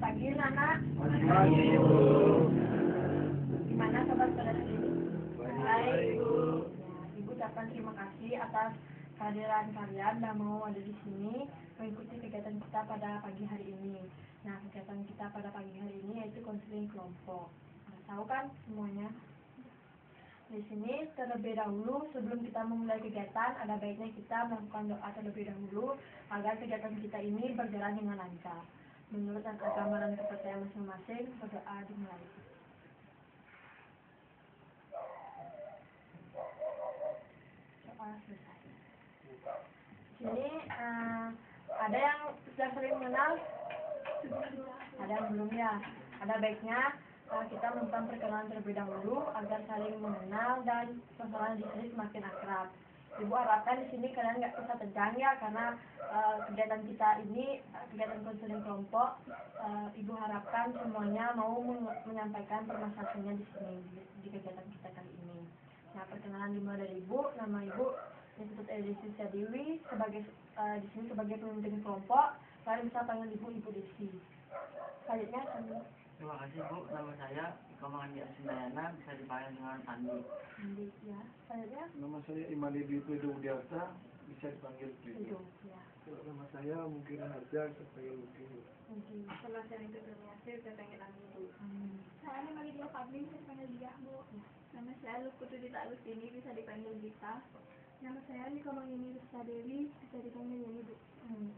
pagi, Nana. Pagi, Ibu. Gimana kabar pada hari ini? Baik, Bu. Ibu ucapkan terima kasih atas kehadiran kalian dan mau ada di sini mengikuti kegiatan kita pada pagi hari ini. Nah, kegiatan kita pada pagi hari ini yaitu konseling kelompok. Tahu kan semuanya? Di sini terlebih dahulu sebelum kita memulai kegiatan, ada baiknya kita melakukan doa terlebih dahulu agar kegiatan kita ini berjalan dengan lancar. Menurut agama dan kepercayaan masing-masing, berdoa dimulai. Doa selesai. Di sini ada yang sudah sering mengenal, ada yang belum ya. Ada baiknya kita melakukan perkenalan terlebih dahulu agar saling mengenal dan persoalan di sini semakin akrab. Ibu harapkan di sini kalian nggak usah tegang ya, karena kegiatan kita ini kegiatan konseling kelompok. Ibu harapkan semuanya mau menyampaikan permasalahannya di sini di kegiatan kita kali ini. Nah, perkenalan dimulai dari Ibu. Nama Ibu disebut Desi Dewi sebagai di sini sebagai pemimpin kelompok. Kalian bisa panggil Ibu Desi. Selanjutnya Terima kasih, Bu. Nama saya Ikomangan Asindayana, bisa dipanggil dengan Andi. Andi, ya. Selanjutnya Nama saya Imali Prido Udiarta, bisa dipanggil Prido. Ibu, ya. Kalau nama saya mungkin Hajar, saya panggil Mungkin. Mungkin. Sama saya itu Durniasih, saya panggil Andi. Saya nama Lydia Fadli, bisa dipanggil Dia, Bu. Nama saya Lukutu Dita Agustini, bisa dipanggil Dita. Nama saya Nikomang Yeni Rista Dewi, bisa dipanggil Yeni, Bu.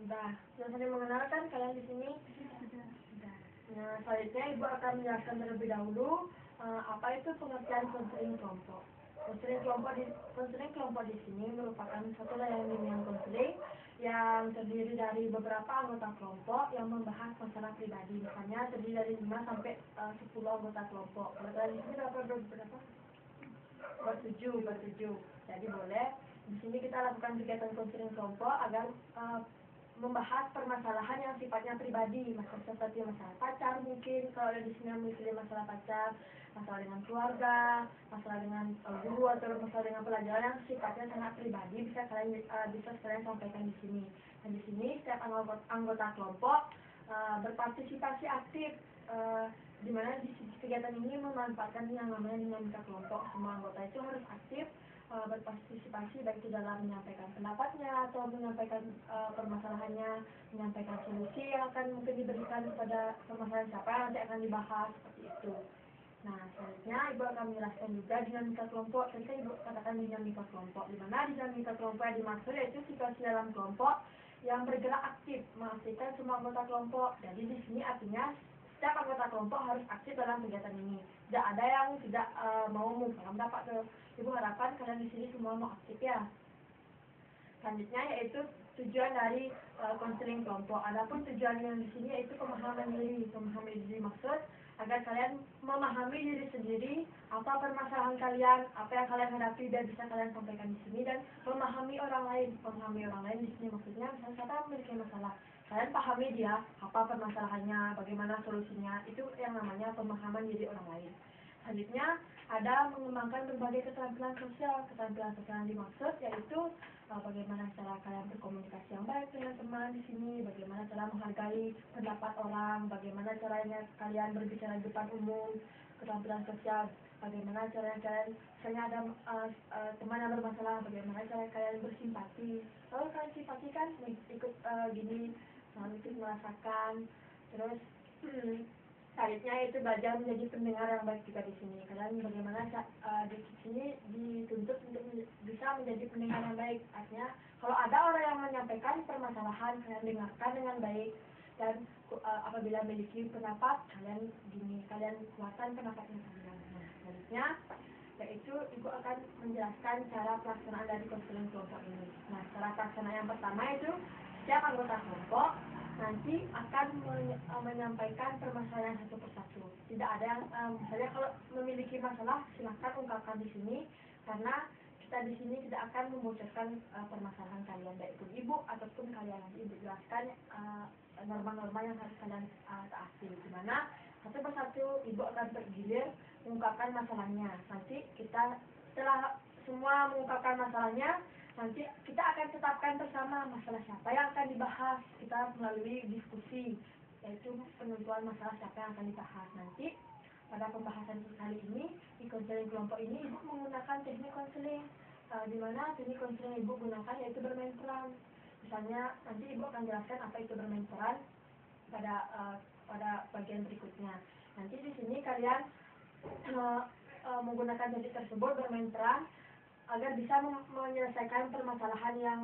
Udah. Sudah saling mengenal kan kalian di sini? Sudah. Sudah. Nah, selanjutnya Ibu akan menjelaskan terlebih dahulu apa itu pengertian konseling kelompok. Konseling kelompok di sini merupakan satu layanan bimbingan konseling yang terdiri dari beberapa anggota kelompok yang membahas masalah pribadi. Misalnya terdiri dari 5 sampai 10 anggota kelompok. Kalau kalian di sini berapa? Bertujuh. Jadi boleh di sini kita lakukan kegiatan konseling kelompok agar membahas permasalahan yang sifatnya pribadi, seperti masalah pacar mungkin, kalau ada di sini yang memiliki masalah pacar, masalah dengan keluarga, masalah dengan guru atau masalah dengan pelajaran yang sifatnya sangat pribadi, bisa kalian sampaikan di sini. Dan di sini setiap anggota kelompok berpartisipasi aktif, di mana di kegiatan ini memanfaatkan yang namanya dinamika kelompok. Semua anggota itu harus aktif berpartisipasi, baik itu dalam menyampaikan pendapatnya atau menyampaikan permasalahannya, menyampaikan solusi yang akan mungkin diberikan kepada permasalahan siapa yang nanti akan dibahas, seperti itu. Nah, selanjutnya Ibu akan menjelaskan juga dinamika kelompok. Tadi kan Ibu katakan dinamika kelompok, di mana dinamika kelompok yang dimaksud yaitu situasi dalam kelompok yang bergerak aktif, mengaktifkan semua anggota kelompok. Jadi di sini artinya setiap anggota kelompok harus aktif dalam kegiatan ini. Tidak ada yang tidak mau mendapat. Ibu harapkan kalian di sini semua mau aktif ya. Selanjutnya yaitu tujuan dari konseling kelompok. Adapun tujuan yang di sini yaitu pemahaman diri. Pemahaman diri maksud agar kalian memahami diri sendiri, apa permasalahan kalian, apa yang kalian hadapi dan bisa kalian sampaikan di sini, dan memahami orang lain. Memahami orang lain di sini maksudnya misalnya siapa memiliki masalah, kalian pahami dia, apa permasalahannya, bagaimana solusinya. Itu yang namanya pemahaman diri orang lain. Selanjutnya ada mengembangkan berbagai keterampilan sosial. Keterampilan sosial yang dimaksud yaitu bagaimana cara kalian berkomunikasi yang baik dengan teman di sini, bagaimana cara menghargai pendapat orang, bagaimana caranya kalian berbicara di depan umum. Keterampilan sosial, bagaimana cara kalian, misalnya ada teman yang bermasalah, bagaimana cara kalian bersimpati. Kalau kalian simpati kan ikut gini, ikut merasakan. Terus selanjutnya itu belajar menjadi pendengar yang baik juga di sini. Kalian bagaimana di sini dituntut untuk bisa menjadi pendengar yang baik. Artinya kalau ada orang yang menyampaikan permasalahan, kalian dengarkan dengan baik, dan apabila memiliki pendapat, kalian kuatkan pendapatnya kalian. Nah, selanjutnya yaitu Ibu akan menjelaskan cara pelaksanaan dari konseling kelompok ini. Nah, cara pelaksanaan yang pertama itu setiap anggota kelompok nanti akan menyampaikan permasalahan satu persatu. Tidak ada yang misalnya kalau memiliki masalah silahkan ungkapkan di sini, karena kita di sini tidak akan membocorkan permasalahan kalian, baik itu Ibu ataupun kalian. Nanti Ibu jelaskan norma-norma yang harus kalian taati. Di mana satu persatu Ibu akan bergilir mengungkapkan masalahnya. Nanti kita setelah semua mengungkapkan masalahnya, nanti kita akan tetapkan bersama masalah siapa yang akan dibahas. Kita melalui diskusi yaitu penentuan masalah siapa yang akan dibahas. Nanti pada pembahasan kali ini di konseling kelompok ini ibu menggunakan teknik konseling, di mana teknik konseling ibu gunakan yaitu bermain peran. Misalnya nanti ibu akan jelaskan apa itu bermain peran pada bagian berikutnya. Nanti di sini kalian menggunakan teknik tersebut bermain peran agar bisa menyelesaikan permasalahan yang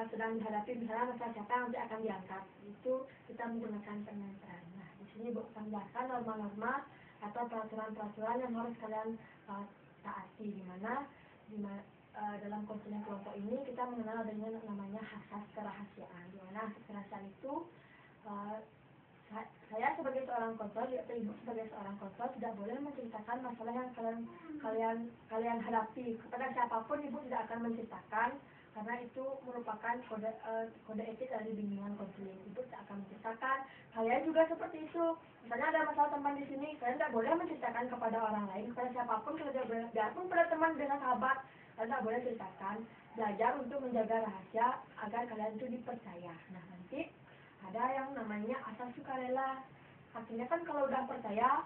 sedang dihadapi, misalnya masalah siapa yang nanti akan diangkat. Itu kita menggunakan bermain peran. Nah, di sini ibu akan jelaskan norma-norma atau peraturan-peraturan yang harus kalian taati, di mana dalam konseling kelompok ini kita mengenal adanya namanya asas kerahasiaan. Di mana asas kerahasiaan itu saya sebagai seorang konselor atau ibu sebagai seorang konselor tidak boleh menceritakan masalah yang kalian hadapi kepada siapapun. Ibu tidak akan menceritakan karena itu merupakan kode etik dari bimbingan konseling. Ibu tidak akan menceritakan. Kalian juga seperti itu. Misalnya ada masalah teman di sini, kalian tidak boleh menceritakan kepada orang lain, kepada siapapun, biarpun pada teman dengan sahabat, kalian tidak boleh ceritakan. Belajar untuk menjaga rahasia agar kalian itu dipercaya. Nah, nanti ada yang namanya asas sukarela. Artinya kan kalau udah percaya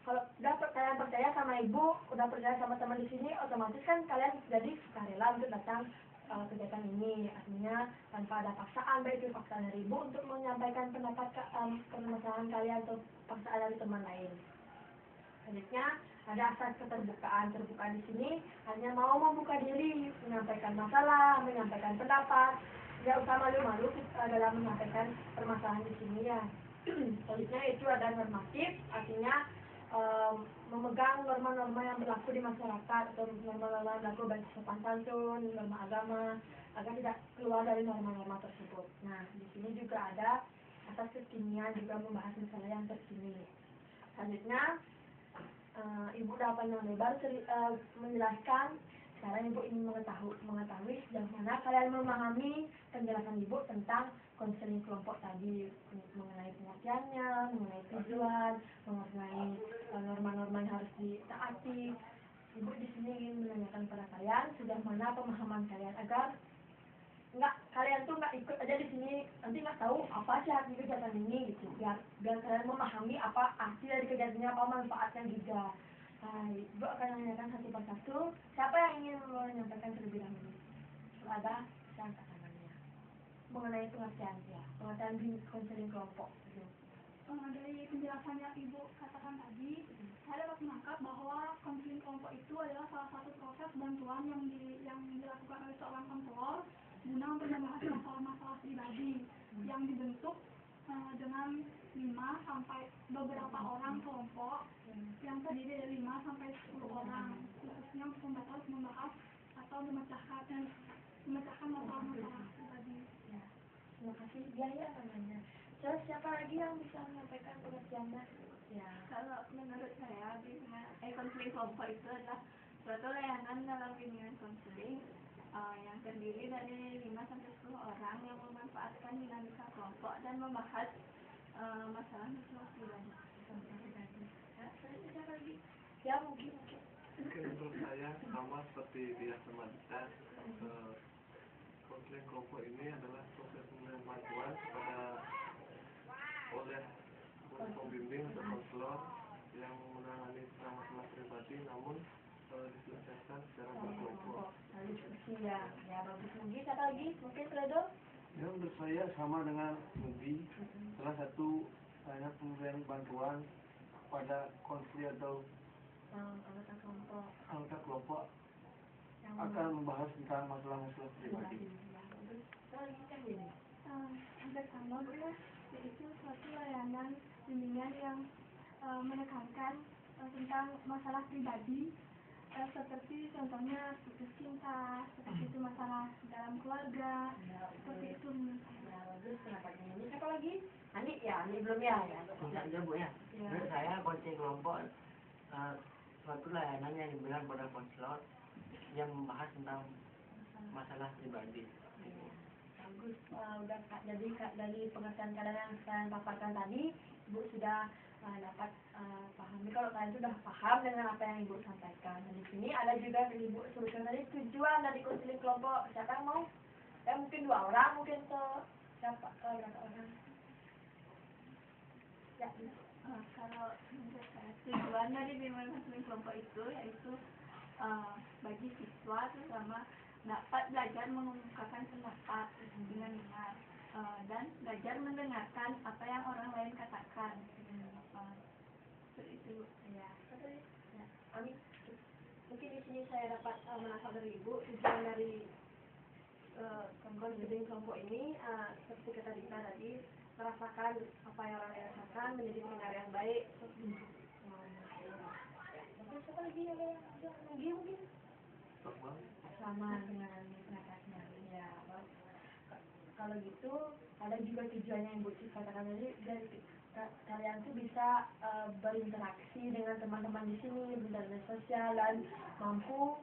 kalian percaya sama ibu, udah percaya sama teman di sini, otomatis kan kalian jadi sukarela untuk datang kegiatan ini. Artinya tanpa ada paksaan, baik itu paksaan dari ibu untuk menyampaikan pendapat permasalahan kalian atau paksaan dari teman lain. Selanjutnya ada asas keterbukaan. Terbukaan di sini hanya mau membuka diri, menyampaikan masalah, menyampaikan pendapat. Tidak usah malu-malu dalam menyampaikan permasalahan di sini ya. Selanjutnya itu ada normatif, artinya memegang norma-norma yang berlaku di masyarakat atau norma-norma yang berlaku baik sopan santun, norma agama, agar tidak keluar dari norma-norma tersebut. Nah, di sini juga ada asas kekinian, juga membahas masalah yang terkini. Selanjutnya ibu dapat yang lebar menjelaskan. Sekarang ibu ingin mengetahui sejauh mana kalian memahami penjelasan ibu tentang konseling kelompok tadi, mengenai pengertiannya, mengenai tujuan, mengenai norma-norma yang harus ditaati. Ibu di sini ingin menanyakan kepada kalian sejauh mana pemahaman kalian agar kalian tuh nggak ikut aja di sini, nanti nggak tahu apa sih arti kegiatan ini gitu. Biar kalian memahami apa arti dari kegiatannya, apa manfaatnya juga. Ibu akan menanyakan satu persatu. Siapa yang ingin menyampaikan terlebih dahulu? Ada yang tangannya mengenai pengertian di konseling kelompok. Dari penjelasan yang ibu katakan tadi, saya dapat menangkap bahwa konseling kelompok itu adalah salah satu proses bantuan yang dilakukan oleh seorang konselor guna untuk membahas masalah-masalah pribadi yang dibentuk dengan 5 sampai beberapa orang kelompok yang terdiri dari 5 sampai 10 orang, khususnya untuk membahas atau memecahkan masalah-masalah pribadi. Ya, terima kasih. Biaya namanya. Terus siapa lagi yang bisa menyampaikan pengertiannya? Ya. Kalau menurut saya, konseling kelompok itu adalah suatu layanan dalam bimbingan konseling yang terdiri dari 5 sampai 10 orang yang memanfaatkan dinamika kelompok dan membahas masalah-masalah pribadi. Ya mungkin. Menurut saya sama seperti dia Madita, konseling kelompok ini adalah proses pemberian bantuan oleh pembimbing atau konselor yang menangani masalah pribadi, namun diselesaikan secara berkelompok. Ya bagus. Mungkin siapa lagi? Mungkin Fredo? Ya, menurut saya sama dengan Mugi. Salah satu pemberian bantuan pada konseling atau anggota kelompok akan membahas tentang masalah-masalah pribadi. Hampir sama ya, yaitu suatu layanan bimbingan yang menekankan tentang masalah pribadi, seperti contohnya putus cinta, seperti itu masalah dalam keluarga, seperti itu. Bagus, pendapatnya ini. Siapa lagi? Ani ya, Ani belum ya? Ya Bu ya. Menurut saya konseling kelompok suatu layanan yang diberikan pada konselor yang membahas tentang masalah pribadi. Bagus. Udah jadi dari pengertian kalian yang saya paparkan tadi, Ibu sudah dapat pahami kalau kalian sudah paham dengan apa yang Ibu sampaikan. Dan di sini ada juga yang Ibu sebutkan tadi tujuan dari konseling kelompok. Siapa yang mau? Ya mungkin 2 orang, mungkin berapa orang? Ya. Kalau menurut saya tujuan dari bimbingan konseling kelompok itu yaitu bagi siswa terutama dapat belajar mengungkapkan pendapat dengan benar dan belajar mendengarkan apa yang orang lain katakan. Seperti itu. Ya. Ya. Amin. Mungkin di sini saya dapat menangkap dari Ibu tujuan dari konseling kelompok ini seperti kata Dita tadi, merasakan apa yang orang lain rasakan, menjadi pendengar yang baik. Terus apa lagi yang mungkin sama dengan pendapatnya. Ya, kalau gitu ada juga tujuannya yang Bu Cis katakan tadi, dari kalian tuh bisa berinteraksi dengan teman-teman di sini, berinteraksi sosial dan mampu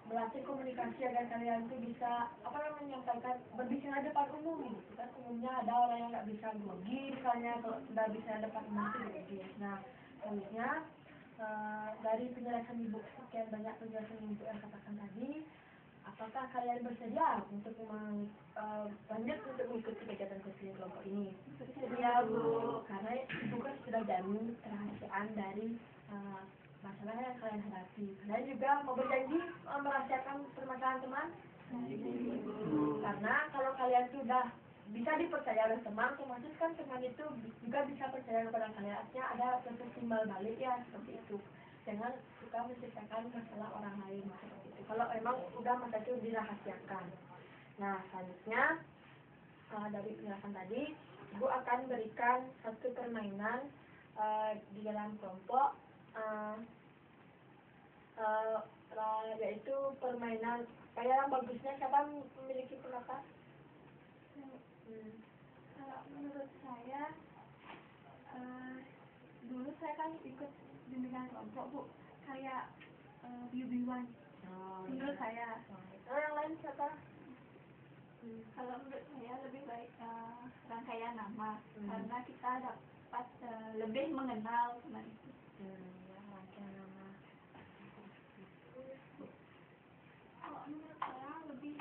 melatih komunikasi agar kalian tuh bisa menyampaikan berbicara depan umum gitu kan. Umumnya ada orang yang nggak bisa grogi misalnya, kalau sudah bisa depan umum itu grogi. Nah, selanjutnya dari penjelasan Ibu, sekian banyak penjelasan Ibu yang katakan tadi, apakah kalian bersedia untuk lanjut untuk mengikuti kegiatan konseling kelompok ini? Bersedia, Bu, karena Ibu kan sudah jamin kerahasiaan dari masalah yang kalian hadapi. Kalian juga mau berjanji merahasiakan permasalahan teman? Karena kalau kalian sudah bisa dipercaya oleh teman, otomatis kan teman itu juga bisa percaya kepada kalian. Artinya ada proses timbal balik ya, seperti itu. Jangan suka menceritakan masalah orang lain seperti itu. Kalau emang udah masa itu dirahasiakan. Nah, selanjutnya dari penjelasan tadi, Ibu akan berikan satu permainan di dalam kelompok, yaitu permainan kayak bagusnya. Siapa memiliki pendapat? Kalau menurut saya dulu saya kan ikut bimbingan kelompok, Bu, kayak biu-biuan. Menurut saya. Yang lain siapa? Kalau menurut saya lebih baik rangkaian nama, karena kita dapat lebih mengenal teman itu. Ya, rangkaian nama. Kalau menurut saya lebih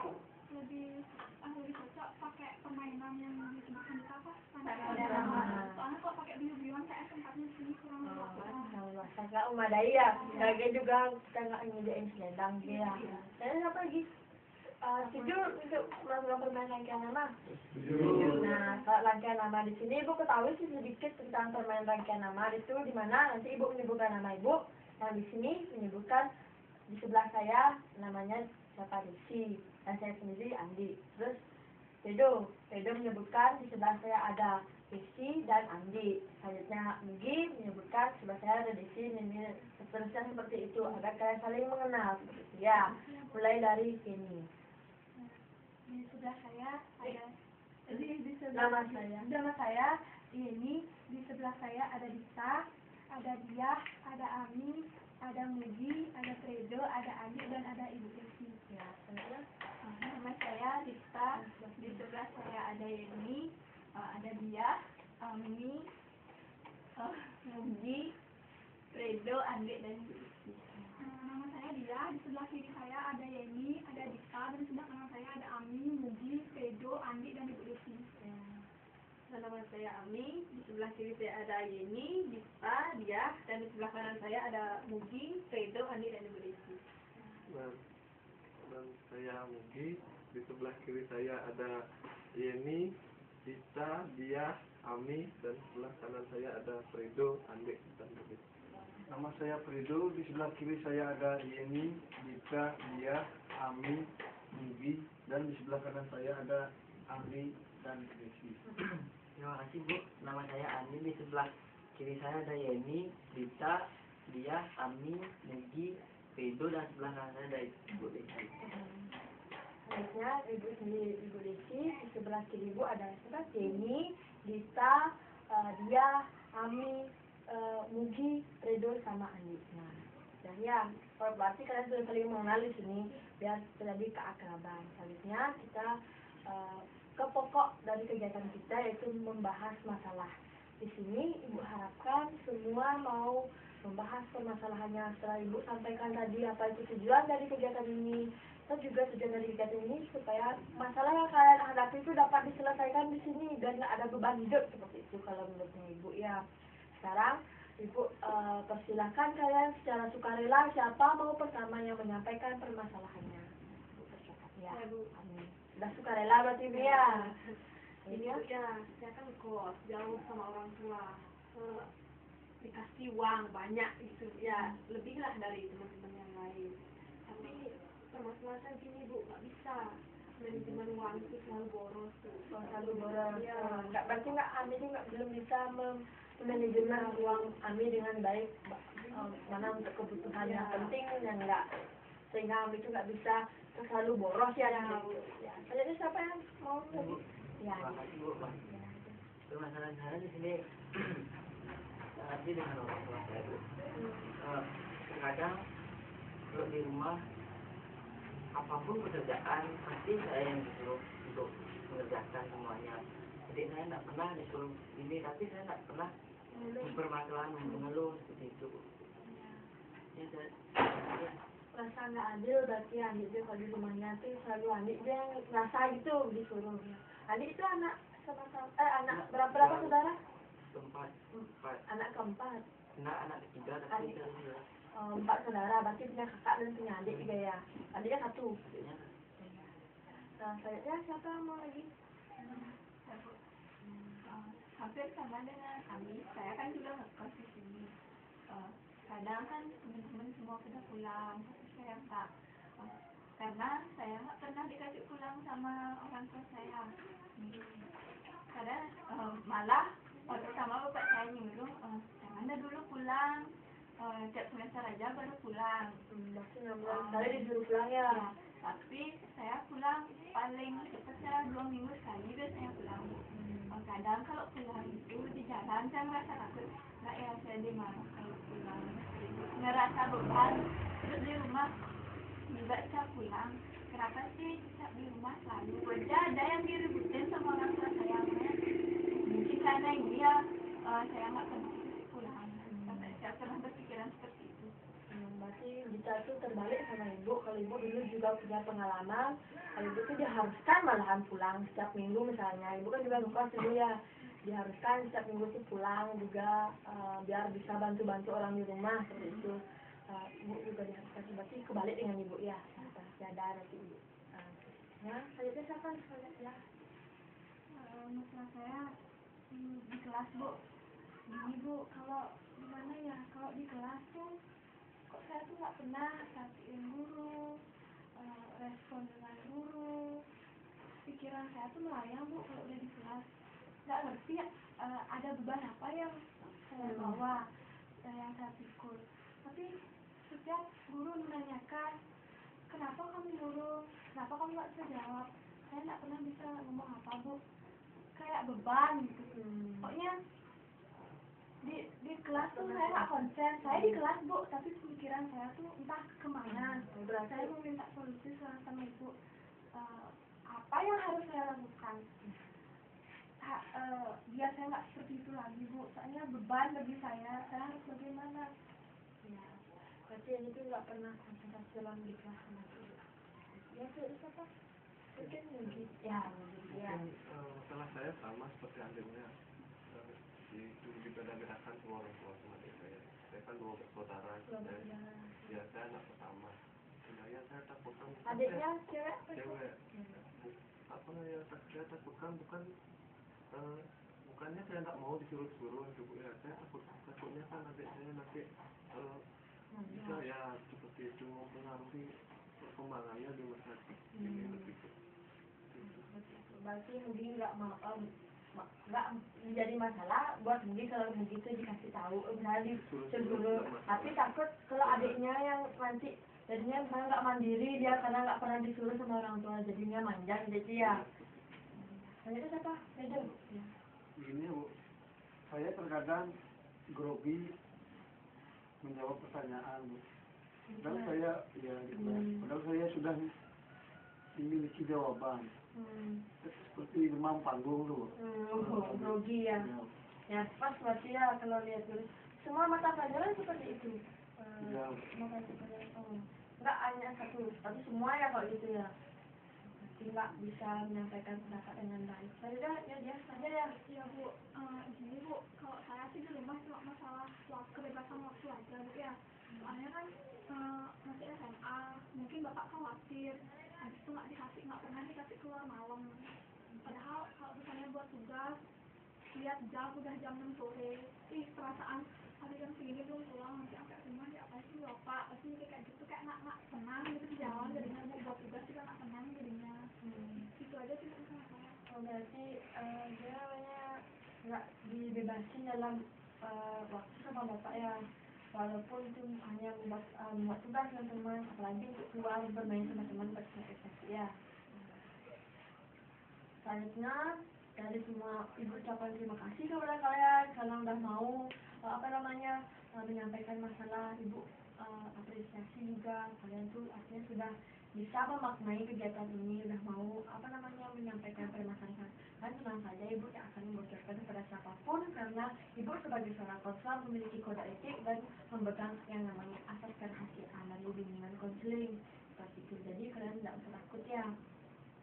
cocok pakai permainan yang disebutkan di apa? Rangkaian nama. Soalnya kalau pakai biu-biuan kayak tempatnya di sini kurang luas. Nggak memadai ya. Lagi juga kita nggak nyediain selendang gitu ya. Dan apa lagi? Setuju untuk melakukan permainan rangkaian nama? Nah, kalau rangkaian nama di sini Ibu ketahui sih sedikit tentang permainan rangkaian nama itu, di mana nanti Ibu menyebutkan nama Ibu. Nah, di sini menyebutkan di sebelah saya namanya siapa, Desi, dan saya sendiri Andi. Terus Pedo menyebutkan di sebelah saya ada Desi dan Andi. Selanjutnya Mugi menyebutkan di sebelah saya ada Desi, Nini, seterusnya seperti itu agar kalian saling mengenal seperti itu ya. Mulai dari sini. Di sebelah saya ada Nama saya ini, di sebelah saya ada Dita, ada Diah, ada Ami, ada Mugi, ada Fredo, ada Andi, dan ada Ibu Desi. Ya, selanjutnya Nama saya Dita, di sebelah saya ada Yeni, ada Diah, Ami, Mugi, Fredo, Andi, dan Ibu Desi. Nama saya Dia, di sebelah kiri saya ada Yeni, ada Dita, dan di sebelah kanan saya ada Ami, Mugi, Fredo, Andi, dan Ibu Desi. Nama saya Ami, di sebelah kiri saya ada Yeni, Dita, Diah, dan di sebelah kanan saya ada Mugi, Fredo, Andi, dan Ibu Desi. Dan saya Mugi, di sebelah kiri saya ada Yeni, Dita, Diah, Ami, dan sebelah kanan saya ada Fredo, Andi, dan Ibu Desi. Nama saya Fredo, di sebelah kiri saya ada Yeni, Dita, Diah, Ami, Mugi, dan di sebelah kanan saya ada Ami dan Desi. Terima kasih Bu. Nama saya Andi, di sebelah kiri saya ada Yeni, Dita, Diah, Ami, Mugi, Fredo, dan sebelah kanan saya ada Ibu Desi. selanjutnya Ibu Desi, di sebelah kiri Ibu ada siapa? Yeni, Dita, Diah, Ami, Mugi, Fredo, sama Andi. Nah, dan ya, berarti kalian sudah saling mengenal di sini biar terjadi keakraban. Selanjutnya kita ke pokok dari kegiatan kita, yaitu membahas masalah. Di sini Ibu harapkan semua mau membahas permasalahannya. Setelah Ibu sampaikan tadi apa itu tujuan dari kegiatan ini, atau juga tujuan dari kegiatan ini supaya masalah yang kalian hadapi itu dapat diselesaikan di sini dan nggak ada beban hidup seperti itu kalau menurut ibu ya. Sekarang ibu persilahkan kalian secara sukarela siapa mau pertama yang menyampaikan permasalahannya. Ibu persilakan ya. Amin. Sudah sukarela berarti ibu ya. Ini ya, saya kan kos jauh sama orang tua. Dikasih uang banyak gitu ya, lebih lah dari teman-teman yang lain. Tapi permasalahan gini Bu, nggak bisa manajemen uang itu selalu boros tuh. Selalu boros. Ya. Nggak berarti nggak Ami ini belum bisa manajemen uang Ami dengan baik. Mana untuk kebutuhan yang penting yang nggak, sehingga Ami itu nggak bisa selalu boros ya. Ya. Jadi siapa yang mau lebih? Ya. Makasih Bu. Permasalahan saya di sini tadi dengan orang tua saya Bu. Terkadang kalau di rumah apapun pekerjaan pasti saya yang disuruh untuk mengerjakan semuanya. Jadi saya tidak pernah disuruh ini, tapi saya tidak pernah bermasalah mengeluh seperti itu. Ya, saya Rasa nggak adil berarti Andi itu kalau di rumahnya tuh selalu Andi dia yang ngerasa gitu disuruh. Andi itu anak sama-sama anak berapa saudara? empat Anak keempat. anak ketiga tapi saya sudah 4 saudara, berarti punya kakak dan punya adik juga ya. Adiknya 1. adiknya. Nah, saya siapa yang mau lagi? Hampir sama dengan kami. Saya kan juga ngekos di sini. Kadang kan teman-teman semua sudah pulang, tapi saya enggak. Karena saya nggak pernah dikasih pulang sama orang tua saya. Kadang malah waktu sama bapak saya nyuruh, jangan dah dulu pulang. Tiap semester aja baru pulang. Berarti 16 kali disuruh pulang ya. Ya, tapi saya pulang paling cepatnya 2 minggu sekali biasanya pulang. Kadang kalau pulang itu di jalan saya merasa takut, nggak ya saya dimarah kalau pulang. Ngerasa beban, terus di rumah juga saya pulang. Kenapa sih saya di rumah selalu aja ada yang diributin sama orang tua saya? Mungkin karena ini ya saya nggak pernah pulang. Sampai saya pernah berpikiran seperti itu. Berarti kita tuh terbalik sama ibu. Kalau ibu dulu juga punya pengalaman, kalau ibu tuh diharuskan malahan pulang setiap minggu misalnya. Ibu kan juga ngekos dulu ya, diharuskan setiap minggu tuh pulang juga biar bisa bantu-bantu orang di rumah seperti itu. Ibu juga diharuskan, berarti kebalik dengan ibu ya. Ada nanti ibu. Ya, selanjutnya siapa ya? Masalah saya di kelas Bu. Gini Bu, kalau gimana ya, kalau di kelas tuh kok saya tuh nggak pernah perhatiin guru, respon dengan guru. Pikiran saya tuh melayang Bu kalau udah di kelas. Nggak ngerti ada beban apa yang saya bawa, yang saya pikul. Tapi setiap guru menanyakan, kenapa kamu murung? Kenapa kamu nggak bisa jawab? Saya nggak pernah bisa ngomong apa Bu. Kayak beban gitu. Pokoknya di kelas tuh saya nggak konsen. Saya di kelas Bu, tapi pemikiran saya tuh entah kemana. Saya mau minta solusi sama ibu. Apa yang harus saya lakukan? Biar saya nggak seperti itu lagi Bu. Soalnya beban bagi saya harus bagaimana? Ya, berarti yang itu nggak pernah konsentrasi dalam di kelas sama ibu. Ya, itu apa? Mungkin ya. Mungkin masalah saya sama seperti adiknya. Dibeda-bedakan semua orang tua sama adik saya. Saya kan 2 bersaudara. Ya, saya anak pertama. Sebenarnya saya takutkan. Adiknya cewek? Cewek. Apa ya? Saya takutkan bukannya saya nggak mau disuruh-suruh ibu ya. Saya takutnya kan adik saya nanti bisa ya seperti itu mempengaruhi perkembangannya di masa ini begitu. Berarti mungkin nggak menjadi masalah buat mungkin kalau begitu dikasih tahu misalnya disuruh, tapi takut kalau adiknya yang nanti jadinya misalnya nggak mandiri dia karena nggak pernah disuruh sama orang tua jadinya manja jadi ya. Itu siapa? Beda. Begini Bu, saya terkadang grogi menjawab pertanyaan Bu. Padahal saya ya padahal saya sudah memiliki jawaban. Seperti demam panggung tuh. Grogi ya. Ya pas berarti ya kalau lihat dulu semua mata pelajaran seperti itu. Ya. Mata pelajaran. nggak hanya satu, tapi semua ya kalau gitu ya. Nggak bisa menyampaikan pendapat dengan baik. Saya ya dia saja ya. Ya Bu, gini Bu, kalau saya sih di rumah cuma masalah kebebasan waktu aja Bu ya. Soalnya kan masih SMA, mungkin Bapak khawatir, habis itu nggak pernah dikasih keluar malam. Padahal kalau misalnya buat tugas, lihat jam udah jam 6 sore, perasaan hari jam segini belum pulang, nanti sampai rumah ya apa sih Bapak, pasti kayak gitu, kayak nggak tenang gitu di jalan, jadinya buat tugas juga nggak tenang jadinya. Itu aja sih masalah saya. Oh, berarti dia namanya nggak dibebasin dalam waktu sama bapak ya, walaupun itu hanya membuat tugas dengan teman, apalagi untuk keluar bermain sama teman bersosialisasi ya. Selanjutnya dari semua ibu ucapkan terima kasih kepada kalian karena udah mau menyampaikan masalah. Ibu apresiasi juga kalian tuh artinya sudah bisa memaknai kegiatan ini, udah mau menyampaikan permasalahan. Kan tenang saja ibu yang akan membocorkan kepada siapapun, karena ibu sebagai seorang konselor memiliki kode etik dan memegang yang namanya asas kerahasiaan dari bimbingan konseling seperti itu. Jadi kalian tidak usah takut ya.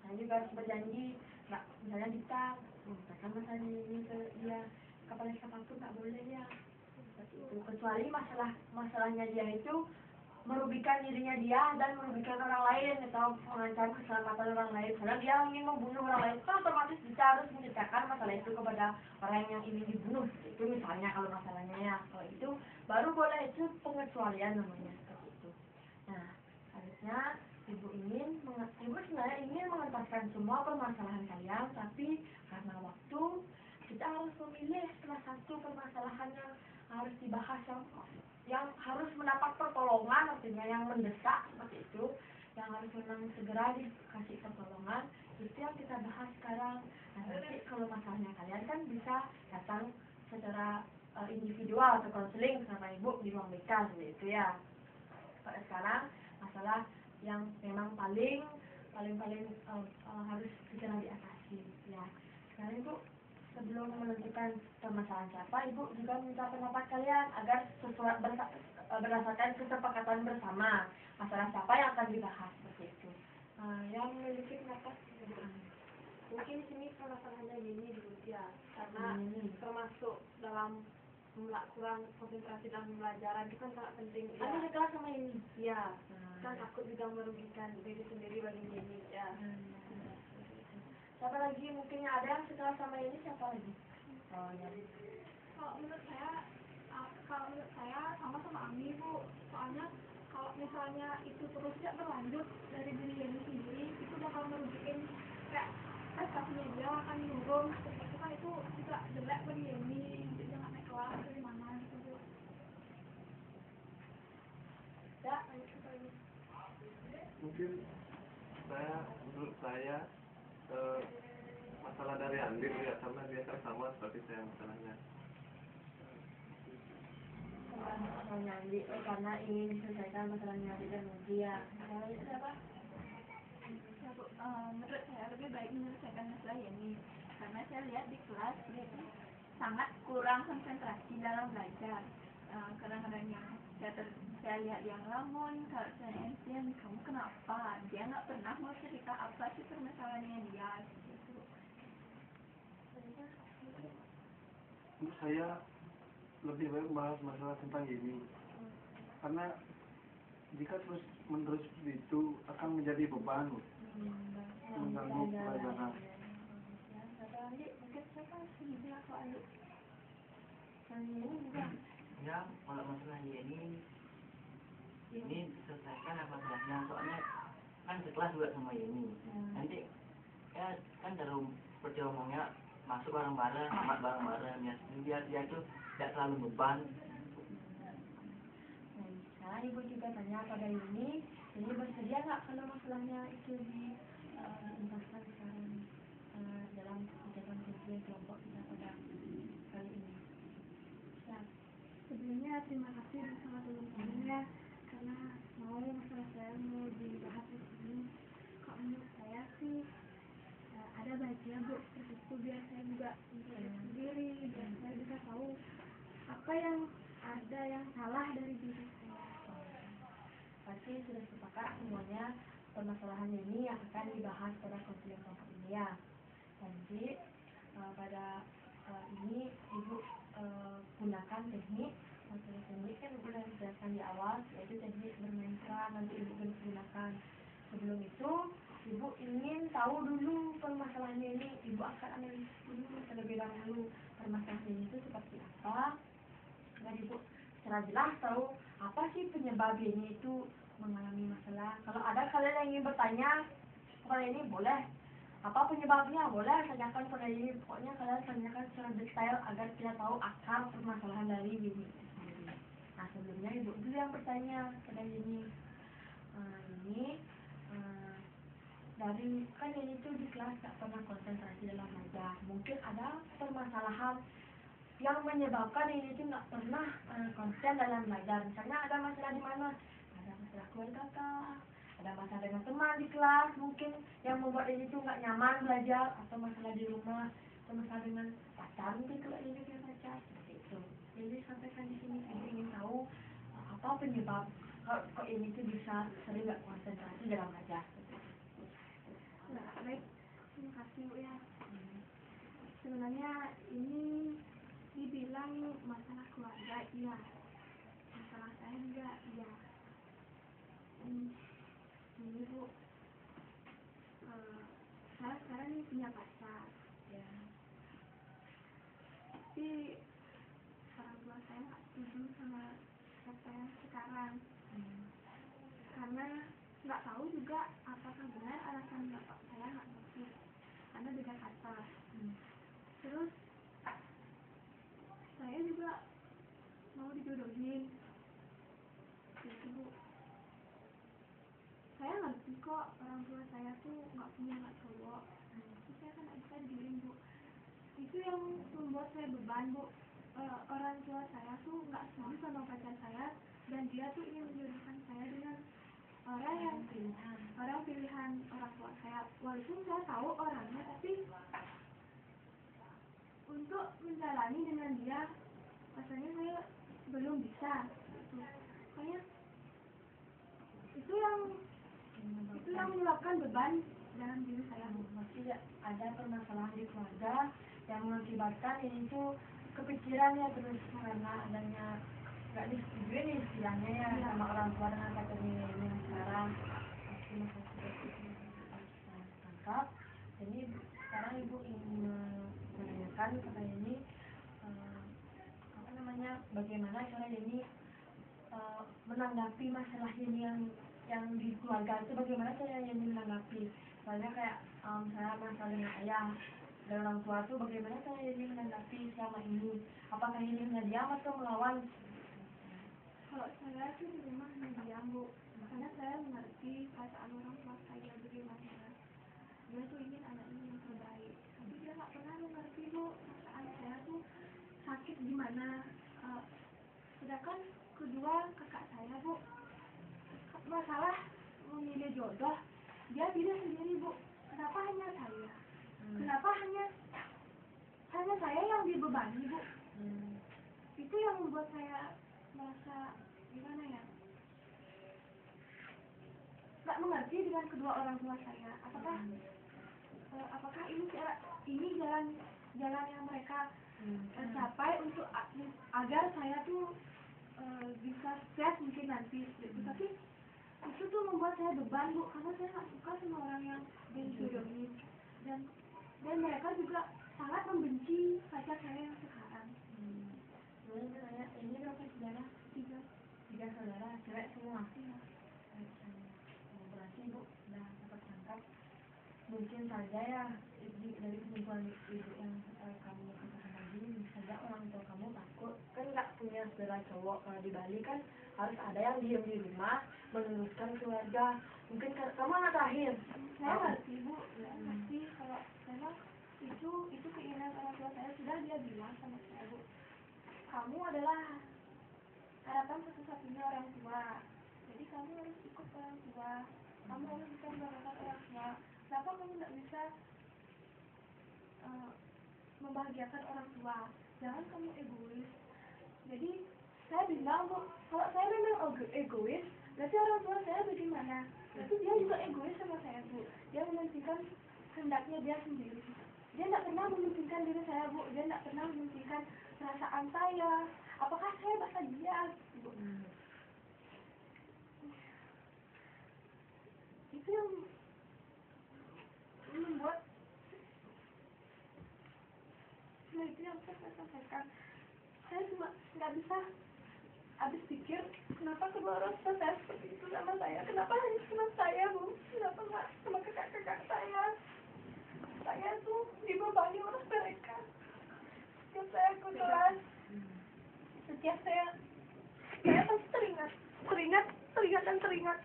Saya juga harus berjanji, nggak misalnya kita menyampaikan masalah ini ke dia kepada siapapun tak boleh ya. Seperti itu. Kecuali masalahnya dia itu merugikan dirinya dia dan merugikan orang lain atau mengancam keselamatan orang lain. Karena dia ingin membunuh orang lain, kan otomatis kita harus menceritakan masalah itu kepada orang yang ingin dibunuh. Itu misalnya kalau masalahnya ya, kalau itu baru boleh, itu pengecualian namanya seperti itu. Nah, harusnya ibu sebenarnya ingin mengentaskan semua permasalahan kalian, tapi karena waktu kita harus memilih salah satu permasalahan yang harus dibahas, yang harus mendapat pertolongan, artinya yang mendesak seperti itu, yang harus memang segera dikasih pertolongan, itu yang kita bahas sekarang. Nah, nanti kalau masalahnya kalian kan bisa datang secara individual atau konseling sama ibu di ruang BK seperti itu ya. Kalau sekarang masalah yang memang paling harus segera diatasi ya. Sekarang ibu sebelum menentukan permasalahan siapa, ibu juga minta pendapat kalian agar berdasarkan kesepakatan bersama masalah siapa yang akan dibahas seperti itu. Yang memiliki pendapat Mungkin di sini permasalahannya gini dulu ya, karena termasuk dalam kurang konsentrasi dalam pembelajaran itu kan sangat penting ya. Ada sekelas sama ini Ya, kan takut juga merugikan diri sendiri bagi ini ya. Siapa lagi mungkin yang ada yang sekelas sama ini, siapa lagi? Oh ya. Kalau menurut saya sama Ami Bu, soalnya kalau misalnya itu terus tidak berlanjut dari diri Yeni sendiri, itu bakal merugikan kayak prestasinya dia akan menurun. Itu kan itu juga jelek bagi Yeni, nanti dia nggak naik kelas dari mana gitu Bu. Ya, siapa lagi? Mungkin menurut saya masalah dari Andi ya, karena dia kan sama seperti saya masalahnya. Masalahnya Andi, karena ingin diselesaikan masalahnya Andi dan dia. Masalahnya siapa? Ya, Bu, menurut saya lebih baik menyelesaikan masalah ini, karena saya lihat di kelas dia itu sangat kurang konsentrasi dalam belajar. Kadang-kadang yang saya lihat yang lamun, kalau saya Ensian, kamu kenapa? Dia nggak pernah mau cerita apa sih permasalahannya dia. Gitu. Untuk saya lebih baik bahas masalah tentang ini, karena jika terus menerus seperti itu akan menjadi beban mengganggu pelajaran. Mungkin siapa sih kalau Andi? Ini juga. Ya, kalau masalah ini diselesaikan apa masalahnya, soalnya kan sekelas juga sama ini. Nanti ya kan dalam seperti omongnya masuk bareng-bareng, amat bareng-bareng ya, biar dia tuh tidak terlalu beban. Nah, ibu juga tanya pada ini bersedia nggak kalau masalahnya itu diuntaskan sekarang dalam kegiatan kerja kelompok kita pada kali ini. Ya. Sebelumnya terima kasih sama teman-teman ya, karena masalah saya mau dibahas di sini. Kalau menurut saya sih ada baiknya Bu seperti itu, biar saya juga sendiri, biar saya bisa tahu apa yang ada yang salah dari diri saya. pasti sudah sepakat semuanya permasalahan ini yang akan dibahas pada konseling kelompok ini ya. Jadi pada ini Ibu gunakan teknik konseling teknik kan udah dijelaskan di awal, yaitu teknik bermain peran nanti Ibu gunakan. Sebelum itu Ibu ingin tahu dulu permasalahannya ini, Ibu akan analisis dulu terlebih dahulu permasalahan ini itu seperti apa, dan Ibu secara jelas tahu apa sih penyebab ini itu mengalami masalah. Kalau ada kalian yang ingin bertanya kepada ini boleh, apa penyebabnya boleh tanyakan pada ini, pokoknya kalian tanyakan secara detail agar kita tahu akar permasalahan dari ini sendiri. Nah sebelumnya Ibu dulu yang bertanya pada ini. Dari kan ini tuh di kelas tak pernah konsentrasi dalam belajar. Mungkin ada permasalahan yang menyebabkan ini tuh nggak pernah konsen dalam belajar. Misalnya ada masalah di mana? Ada masalah keluarga kah? Ada masalah dengan teman di kelas mungkin yang membuat ini tuh nggak nyaman belajar, atau masalah di rumah, atau masalah dengan pacar mungkin kalau ini punya pacar seperti itu. Jadi sampaikan di sini saya ingin tahu apa penyebab kok ini tuh bisa sering nggak konsentrasi dalam belajar. Nah, baik, terima kasih Bu ya. Sebenarnya ini dibilang masalah keluarga, iya. Masalah saya juga, iya. Ini Bu, saya sekarang ini punya pacar, ya. Tapi orang tua saya nggak setuju sama saya sekarang. Karena nggak tahu juga apakah benar alasan bapak saya nggak ngerti, karena beda kata. Terus saya juga mau dijodohin gitu Bu. Saya ngerti kok orang tua saya tuh nggak punya anak cowok, tapi saya kan nggak bisa dijodohin Bu. Itu yang membuat saya beban Bu. Orang tua saya tuh nggak setuju sama pacar saya, dan dia tuh ingin menjodohkan saya dengan orang pilihan orang tua saya. Walaupun saya tahu orangnya, tapi untuk menjalani dengan dia rasanya saya belum bisa gitu. Kayak itu yang menyebabkan beban dalam diri saya. Masih ada permasalahan di keluarga yang mengakibatkan ini tuh kepikirannya terus karena adanya nggak disetujui nih istilahnya ya sama orang tua dengan pacarnya ini yang sekarang. Pasti masalah seperti itu kita tangkap. Jadi sekarang Ibu ingin menanyakan kepada ini bagaimana cara ini menanggapi masalah ini yang di keluarga itu, bagaimana cara ini menanggapi. Soalnya kayak saya masalah dengan ayah dan orang tua itu, bagaimana cara ini menanggapi selama ini, apakah ini diam atau melawan. Kalau saya sih di rumah diam Bu, karena saya mengerti perasaan orang tua saya bagaimana. Dia tuh ingin anaknya yang terbaik, tapi dia nggak pernah mengerti Bu perasaan saya tuh sakit gimana. Sedangkan kedua kakak saya Bu, masalah memilih jodoh dia pilih sendiri Bu. Kenapa hanya saya? Kenapa hanya saya yang dibebani Bu? Itu yang membuat saya merasa gimana ya, nggak mengerti dengan kedua orang tua saya. Apakah ini jalan yang mereka capai untuk agar saya tuh bisa sukses mungkin nanti gitu. Tapi itu tuh membuat saya beban Bu, karena saya nggak suka sama orang yang dijodohin, dan mereka juga sangat membenci pacar saya yang sekarang. Ini berapa saudara? Tiga saudara, cewek semua. Iya. Berarti Ibu sudah dapat tangkap. Mungkin saja ya dari kesimpulan Ibu yang kamu katakan tadi, bisa saja orang tua kamu takut, kan nggak punya saudara cowok. Kalau di Bali kan harus ada yang diam di rumah meneruskan keluarga. Mungkin kamu anak terakhir. Saya ngerti Bu, saya ngerti kalau memang itu keinginan orang tua saya. Sudah dia bilang sama saya Bu, kamu adalah harapan satu-satunya orang tua, jadi kamu harus ikut orang tua, kamu harus bisa membanggakan orang tua. Kenapa kamu nggak bisa membahagiakan orang tua? Jangan kamu egois. Jadi saya bilang Bu, kalau saya memang egois, Berarti orang tua saya bagaimana? Berarti dia juga egois sama saya, Bu. Dia mementingkan hendaknya dia sendiri. Dia tidak pernah mementingkan diri saya, Bu. Dia tidak pernah mementingkan perasaan saya. Apakah saya bahagia, Bu? Itu yang membuat itu yang saya sampaikan. Saya cuma nggak bisa habis pikir kenapa kedua orang tua saya seperti itu sama saya, kenapa hanya cuma saya, Bu, kenapa nggak sama kakak-kakak saya tuh dibebani oleh mereka. Setiap saya ke kelas, setiap saya pasti teringat dan teringat.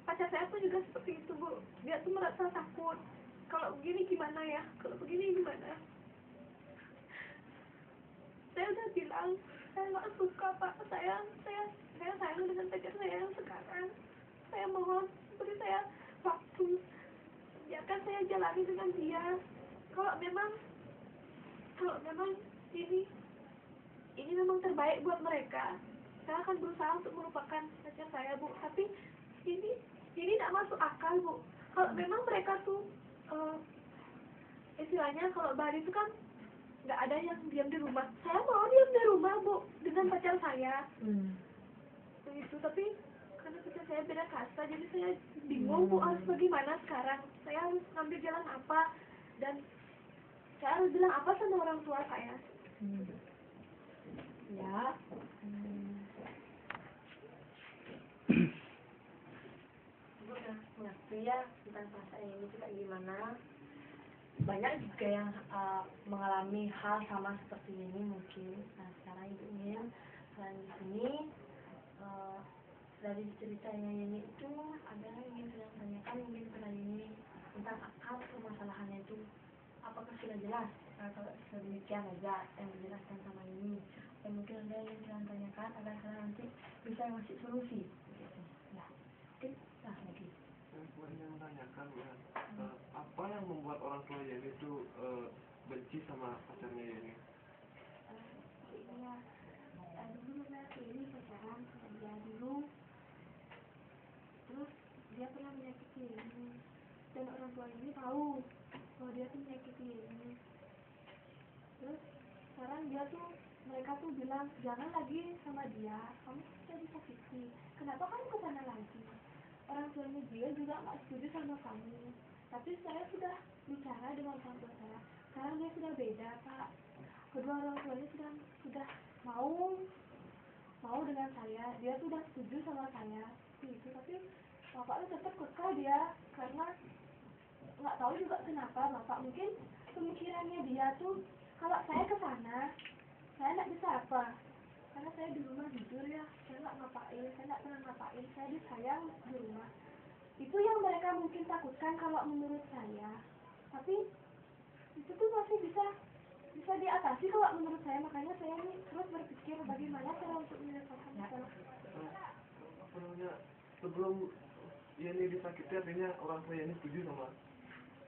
Pacar saya pun juga seperti itu, Bu. Dia tuh merasa takut. Kalau begini gimana ya? Kalau begini gimana? Saya udah bilang, saya nggak suka, Pak. Saya sayang dengan pacar saya yang sekarang. Saya mohon beri saya waktu. Biarkan saya jalani dengan dia. Kalau memang ini memang terbaik buat mereka, saya akan berusaha untuk melupakan pacar saya, Bu. Tapi ini tidak masuk akal, Bu. Kalau memang mereka tuh istilahnya kalau Bali itu kan nggak ada yang diam di rumah. Saya mau diam di rumah, Bu, dengan pacar saya. Begitu, tapi karena pacar saya beda kasta, jadi saya bingung, Bu, harus bagaimana sekarang. Saya harus ngambil jalan apa, dan saya harus bilang apa sama orang tua saya. Ya. Ibu udah mengerti ya tentang perasaan ini juga gimana. Banyak juga yang mengalami hal sama seperti ini mungkin. Nah, sekarang Ibu ingin selain di sini dari ceritanya ini itu ada yang ingin saya tanyakan, mungkin pernah ini tentang akar permasalahannya itu apakah sudah jelas? Kalau sedemikian aja yang dijelaskan sama ini, dan mungkin ada yang ingin saya tanyakan agar saya nanti bisa ngasih solusi. Ya, mungkin lagi. Saya ingin menanyakan ya, apa yang membuat orang tua Yeni itu benci sama pacarnya Yeni? Iya, dulu saya ini pacaran sama dia dulu, terus dia pernah menyakiti ini, dan orang tua ini tahu bahwa dia tuh menyakiti ini. Terus sekarang mereka tuh bilang jangan lagi sama dia, kamu sudah disakiti, kenapa kamu kesana lagi? Orang tuanya dia juga nggak setuju sama kamu, tapi saya sudah bicara dengan orang tua saya. Sekarang dia sudah beda, Pak. Kedua orang tuanya sudah mau dengan saya, dia sudah setuju sama saya itu, tapi bapaknya tetap kekeh dia, karena nggak tahu juga kenapa. Bapak mungkin pemikirannya dia tuh kalau saya ke sana saya nggak bisa apa, karena saya di rumah jujur ya, saya nggak pernah ngapain, saya disayang di rumah. Itu yang mereka mungkin takutkan kalau menurut saya, tapi itu tuh masih bisa diatasi kalau menurut saya. Makanya saya ini terus berpikir bagaimana cara untuk menyelesaikan masalah. Apa namanya, sebelum Yeni disakiti artinya orang tua Yeni setuju sama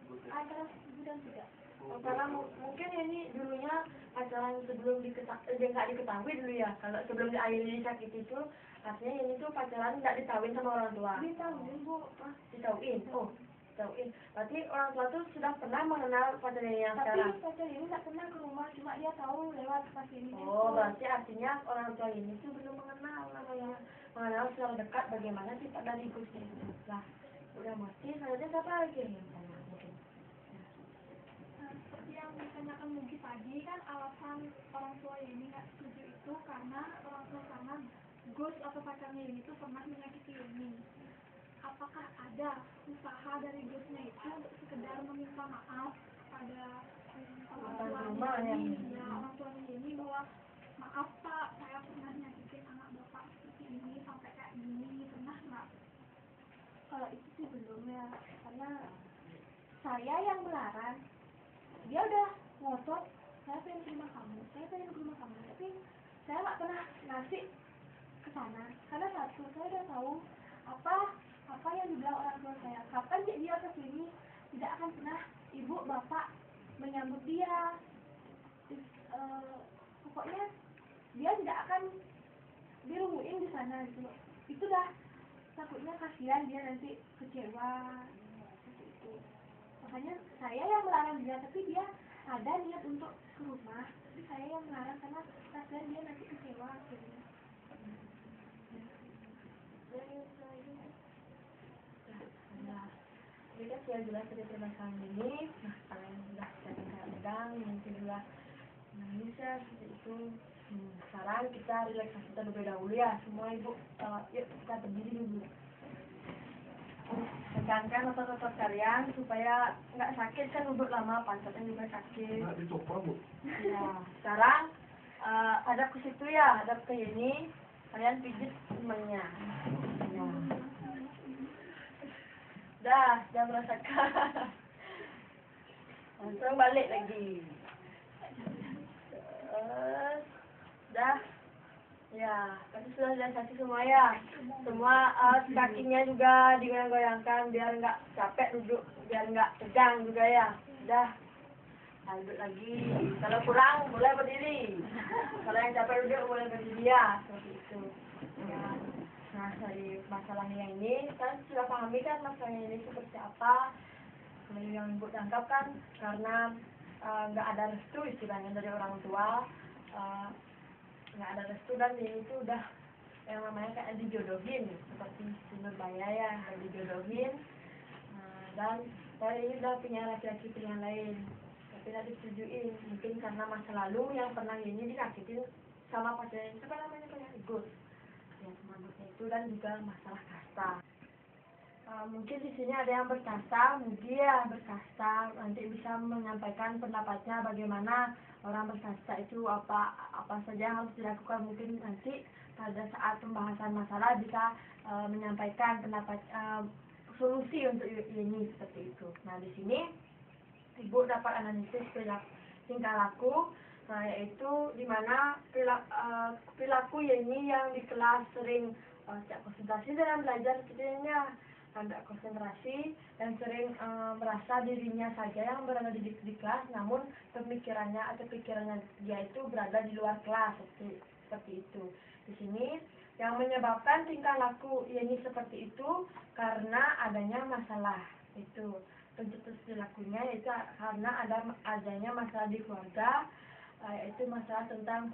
ibunya? Antara setuju dan tidak. Karena mungkin ini dulunya pacaran sebelum dia nggak diketahui dulu ya. Kalau sebelum Ayuni sakit itu, artinya ini tuh pacaran nggak diketahuin sama orang tua. Ditahuin, Bu. Ditahuin. Oh, ditahuin. Berarti orang tua tuh sudah pernah mengenal pacarnya yang sekarang. Tapi pacar ini nggak pernah ke rumah, cuma dia tahu lewat pas ini. Oh, berarti artinya orang tua ini tuh belum mengenal secara dekat bagaimana sifat dari Gusnya itu. Lah, udah mati, selanjutnya siapa lagi yang tanya mungkin? Seperti yang ditanyakan Mugi tadi kan, alasan orang tua ini nggak setuju itu karena orang tua sana Gus atau pacarnya ini tuh pernah menyakiti ini. Apakah ada usaha dari Gusnya itu untuk sekedar meminta maaf pada orang tuanya ini bahwa maaf Pak, saya pernah nyakitin anak bapak seperti ini sampai kayak gini, pernah nggak? Kalau itu sih belum ya, karena saya yang melarang. Dia udah ngotot, saya pengen ke rumah kamu, tapi saya nggak pernah ngasih ke sana, karena satu, saya udah tahu apa yang dibilang orang tua saya. Kapan dia kesini, tidak akan pernah ibu bapak menyambut dia. Pokoknya dia tidak akan dirumuin di sana gitu loh. Itu dah takutnya kasihan dia nanti kecewa seperti itu. Makanya saya yang melarang dia, tapi dia ada niat untuk ke rumah, tapi saya yang melarang karena kasihan dia nanti kecewa gitu. Nah, ini kan sudah jelas dari permasalahan ini. Nah, kalian sudah pegang, mungkin juga nangis ya seperti itu. Sekarang kita relaksasi terlebih dahulu ya, semua ibu. Yuk kita berdiri dulu. Pegangkan otot-otot kalian supaya nggak sakit, kan duduk lama pantatnya juga sakit. Nggak dicopot, Bu. Ya, sekarang hadap ke situ ya, hadap ke ini. Kalian pijit temannya. Ya. Dah merasakan. Langsung balik lagi. Dah. Ya, tadi sudah relaksasi semua ya. Semua kakinya juga digoyang-goyangkan biar nggak capek duduk, biar nggak tegang juga ya. Dah. Nah, duduk lagi. Kalau kurang boleh berdiri. Kalau yang capek duduk boleh berdiri ya. Seperti itu. Ya. Nah, dari masalahnya ini kan sudah pahami kan masalahnya ini seperti apa. Kalau yang ibu tangkap kan karena nggak ada restu istilahnya dari orang tua. Nggak ada restu dan ini tuh udah yang namanya kayak dijodohin seperti si Nurbaya ya, dijodohin. Dan dari ini udah punya laki-laki pilihan lain, tapi tidak disetujuin, mungkin karena masa lalu yang pernah ini disakitin sama pacarnya itu kan namanya kayak Gus ya, sama Gusnya itu, dan juga masalah kasta. Mungkin di sini ada yang berkasta, mungkin ya berkasta nanti bisa menyampaikan pendapatnya bagaimana orang berkasta itu apa saja yang harus dilakukan. Mungkin nanti pada saat pembahasan masalah bisa menyampaikan pendapat solusi untuk ini seperti itu. Nah, di sini ibu dapat analisis tingkah laku, yaitu di mana perilaku ini yang di kelas sering tidak konsentrasi dalam belajar sepertinya, tidak konsentrasi dan sering merasa dirinya saja yang berada di kelas, namun pemikirannya atau pikirannya dia itu berada di luar kelas seperti itu. Di sini yang menyebabkan tingkah laku ini seperti itu karena adanya masalah itu. Pencetus perilakunya yaitu karena adanya masalah di keluarga, yaitu masalah tentang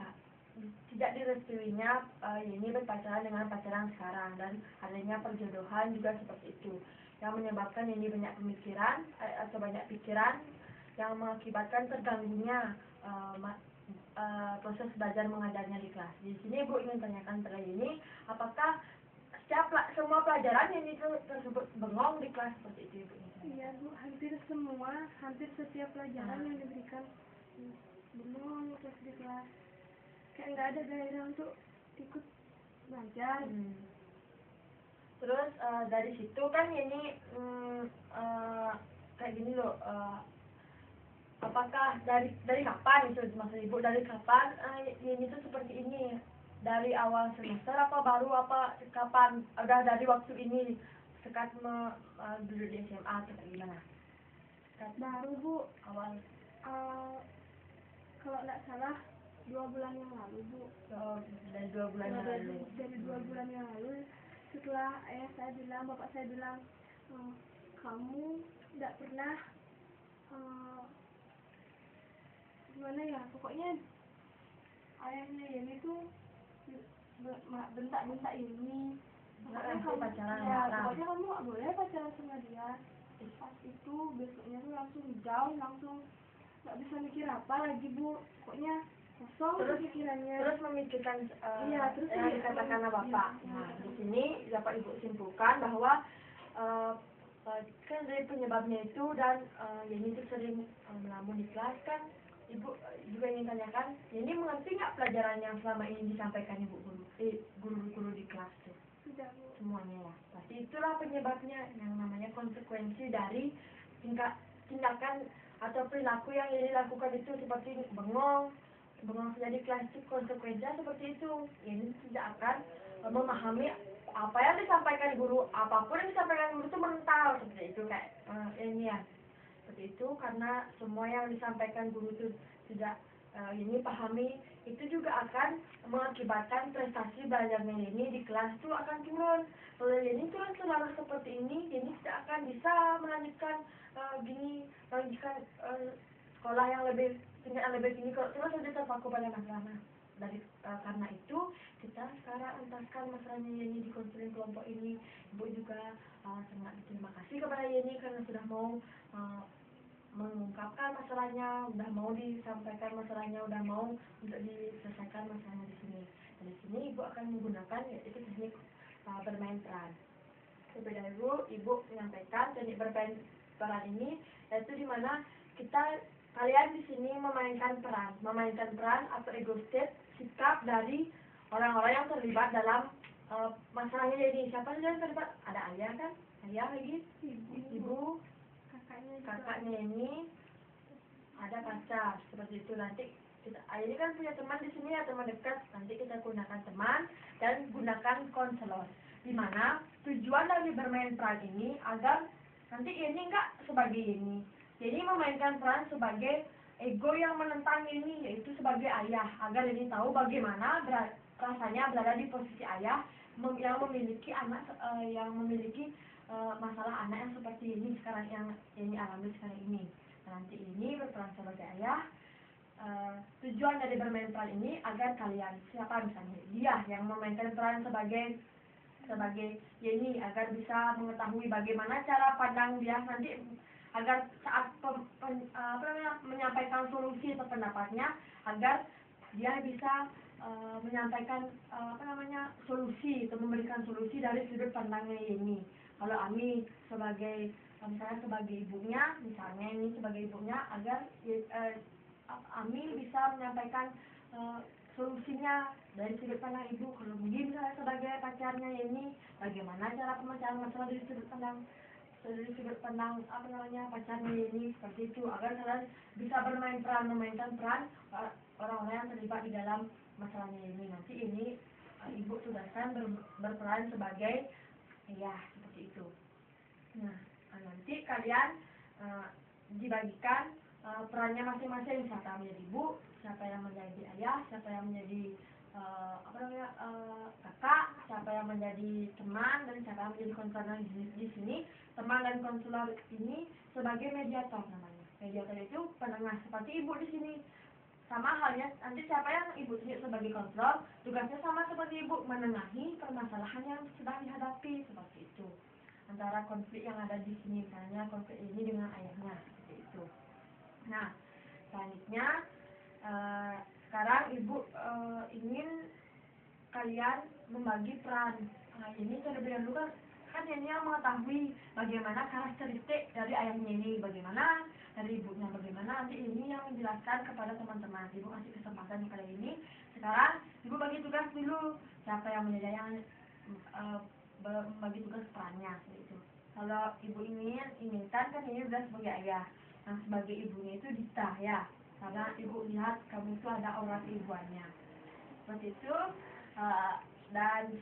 tidak direstuinya ini berpacaran dengan pacaran sekarang, dan adanya perjodohan juga seperti itu yang menyebabkan ini banyak pemikiran atau banyak pikiran yang mengakibatkan terganggunya proses belajar mengajarnya di kelas. Di sini ibu ingin tanyakan pada ini, apakah semua pelajaran yang tersebut bengong di kelas seperti itu ibu? Iya Bu, hampir setiap pelajaran yang diberikan bengong terus di kelas. Kayak nggak ada gairah untuk ikut belajar. Terus dari situ kan ini kayak gini loh, apakah dari kapan itu maksud ibu, dari kapan ini tuh seperti ini, dari awal semester apa baru apa kapan, udah dari waktu ini sekat dulu di SMA atau gimana? Baru Bu, Awal kalau nggak salah 2 bulan yang lalu Bu. Dari 2 bulan yang lalu. Dari 2 bulan yang lalu, setelah bapak saya bilang, kamu tidak pernah gimana ya, pokoknya ayahnya ini tuh bentak-bentak ini. Pokoknya kamu nggak boleh pacaran sama dia. Pas itu besoknya tuh langsung down, langsung nggak bisa mikir apa lagi Bu. Pokoknya terus pikirannya. Terus memikirkan terus yang dikatakan bapak. Nah, di sini dapat ibu simpulkan bahwa kan dari penyebabnya itu, dan ini tuh sering melamun di kelas kan. Ibu juga ingin tanyakan, ini mengerti nggak pelajaran yang selama ini disampaikan ibu guru di kelas tuh? Tidak Bu. Semuanya ya. Pasti itulah penyebabnya, yang namanya konsekuensi dari tindakan atau perilaku yang ini lakukan itu, seperti bengong saja di kelas itu, konsekuensinya seperti itu. Ini tidak akan memahami apa yang disampaikan guru, apapun yang disampaikan guru itu mental seperti itu, kayak ini ya. Seperti itu karena semua yang disampaikan guru itu tidak ini pahami, itu juga akan mengakibatkan prestasi belajarnya ini di kelas itu akan turun. Kalau ini terus selalu seperti ini tidak akan bisa melanjutkan melanjutkan sekolah yang lebih tingkat yang lebih tinggi kalau terus saja terpaku pada masalah. Karena itu kita sekarang entaskan masalahnya Yeni di konseling kelompok ini. Ibu juga sangat berterima kasih kepada Yeni karena sudah mau mengungkapkan masalahnya, udah mau disampaikan masalahnya, udah mau untuk diselesaikan masalahnya di sini. Dan di sini ibu akan menggunakan yaitu teknik bermain peran. Lebih dahulu ibu menyampaikan teknik bermain peran ini yaitu di mana kalian di sini memainkan peran atau ego state, sikap dari orang-orang yang terlibat dalam masalahnya ini. Siapa saja yang terlibat? Ada ayah kan? Ayah lagi, ibu, kakaknya ini, ada pacar, seperti itu. Nanti ini kan punya teman di sini ya, teman dekat. Nanti kita gunakan teman dan gunakan konselor. Di mana tujuan dari bermain peran ini agar nanti ini enggak sebagai ini. Jadi memainkan peran sebagai ego yang menentang ini, yaitu sebagai ayah, agar ini tahu bagaimana rasanya berada di posisi ayah yang memiliki anak yang memiliki masalah anak yang seperti ini sekarang yang ini alami sekarang ini. Nanti ini berperan sebagai ayah. Tujuan dari bermain peran ini agar kalian, siapa misalnya dia yang memainkan peran sebagai Yeni, agar bisa mengetahui bagaimana cara pandang dia nanti, agar saat menyampaikan solusi atau pendapatnya, agar dia bisa menyampaikan solusi atau memberikan solusi dari sudut pandangnya Yeni. Kalau Ami sebagai ibunya, misalnya ini sebagai ibunya, agar Ami bisa menyampaikan solusinya dari sudut pandang ibu. Kalau mungkin misalnya sebagai pacarnya Yeni, bagaimana cara pemecahan masalah dari sudut pandang pacarnya Yeni, seperti itu, agar kalian bisa memainkan peran orang-orang yang terlibat di dalam masalahnya ini. Nanti ini ibu tugaskan berperan sebagai seperti itu. Nah, nanti kalian dibagikan perannya masing-masing, siapa yang menjadi ibu, siapa yang menjadi ayah, siapa yang menjadi kakak, siapa yang menjadi teman, dan siapa yang menjadi konselor. Di sini teman dan konselor ini sebagai mediator namanya. Mediator itu penengah, seperti ibu di sini. Sama halnya nanti siapa yang ibu sebagai konselor, tugasnya sama seperti ibu, menengahi permasalahan yang sedang dihadapi, seperti itu. Antara konflik yang ada di sini, misalnya konflik ini dengan ayahnya, seperti itu. Nah, selanjutnya sekarang ibu ingin kalian membagi peran. Ini terlebih dahulu kan ini yang mengetahui bagaimana karakteristik dari ayahnya ini, bagaimana dari ibunya, bagaimana nanti ini yang menjelaskan kepada teman-teman. Ibu kasih kesempatan kepada ini. Sekarang ibu bagi tugas dulu, siapa yang menjadi yang membagi tugas perannya, gitu. Kalau ibu inginkan kan ini sudah sebagai ayah. Nah, sebagai ibunya itu Dita ya, karena ibu lihat kamu itu ada aura keibuannya, seperti itu. Dan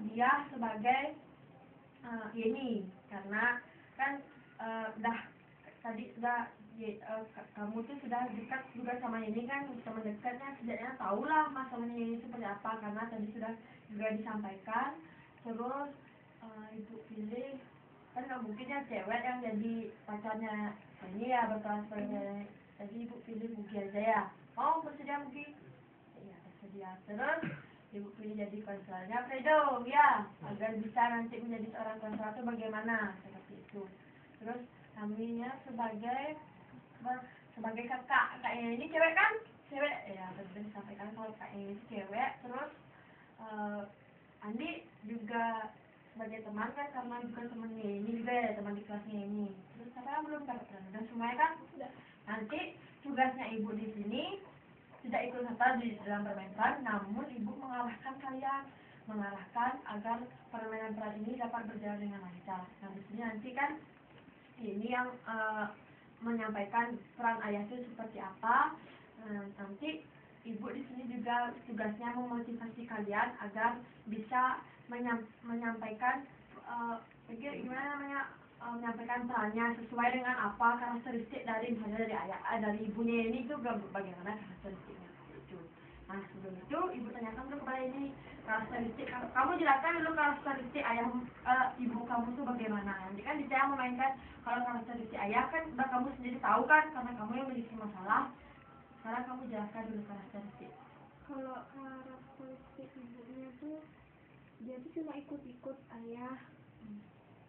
dia sebagai Yeni, karena kan kamu tuh sudah dekat juga sama Yeni kan, teman dekatnya, setidaknya tahulah masalahnya ini seperti apa, karena tadi sudah juga disampaikan. Terus ibu pilih, kan nggak mungkin ya cewek yang jadi pacarnya ini ya bertransfer, jadi ibu pilih Mugi aja ya. Bersedia Mugi? Iya, bersedia. Terus ibu pilih jadi konselornya Fredo ya, agar bisa nanti menjadi seorang konselor itu bagaimana, seperti itu. Terus Aminya sebagai kakaknya ini cewek kan, cewek ya, betul disampaikan kalau kakaknya ini cewek. Terus Andi juga sebagai teman kan, karena juga temannya ini juga ya, teman di kelasnya ini. Terus saya belum dapat peran, dan semuanya kan sudah. Nanti tugasnya ibu di sini tidak ikut serta di dalam bermain peran, namun ibu mengarahkan kalian, agar permainan peran ini dapat berjalan dengan lancar. Nah, di sini nanti kan ini yang menyampaikan peran ayah itu seperti apa. Nanti ibu di sini juga tugasnya memotivasi kalian agar bisa menyampaikan pikir gimana namanya menyampaikan perannya sesuai dengan apa karakteristik dari misalnya dari ayah dari ibunya ini itu bagaimana karakteristiknya itu. Nah sebelum itu ibu tanyakan dulu kepada ini karakteristik kamu jelaskan dulu karakteristik ayah ibu kamu tuh bagaimana. Nanti kan saya memainkan kalau karakteristik ayah kan udah kamu sendiri tahu kan karena kamu yang memiliki masalah. Sekarang kamu jelaskan dulu karakteristik. Kalau karakteristik ibunya tuh dia tuh cuma ikut-ikut ayah.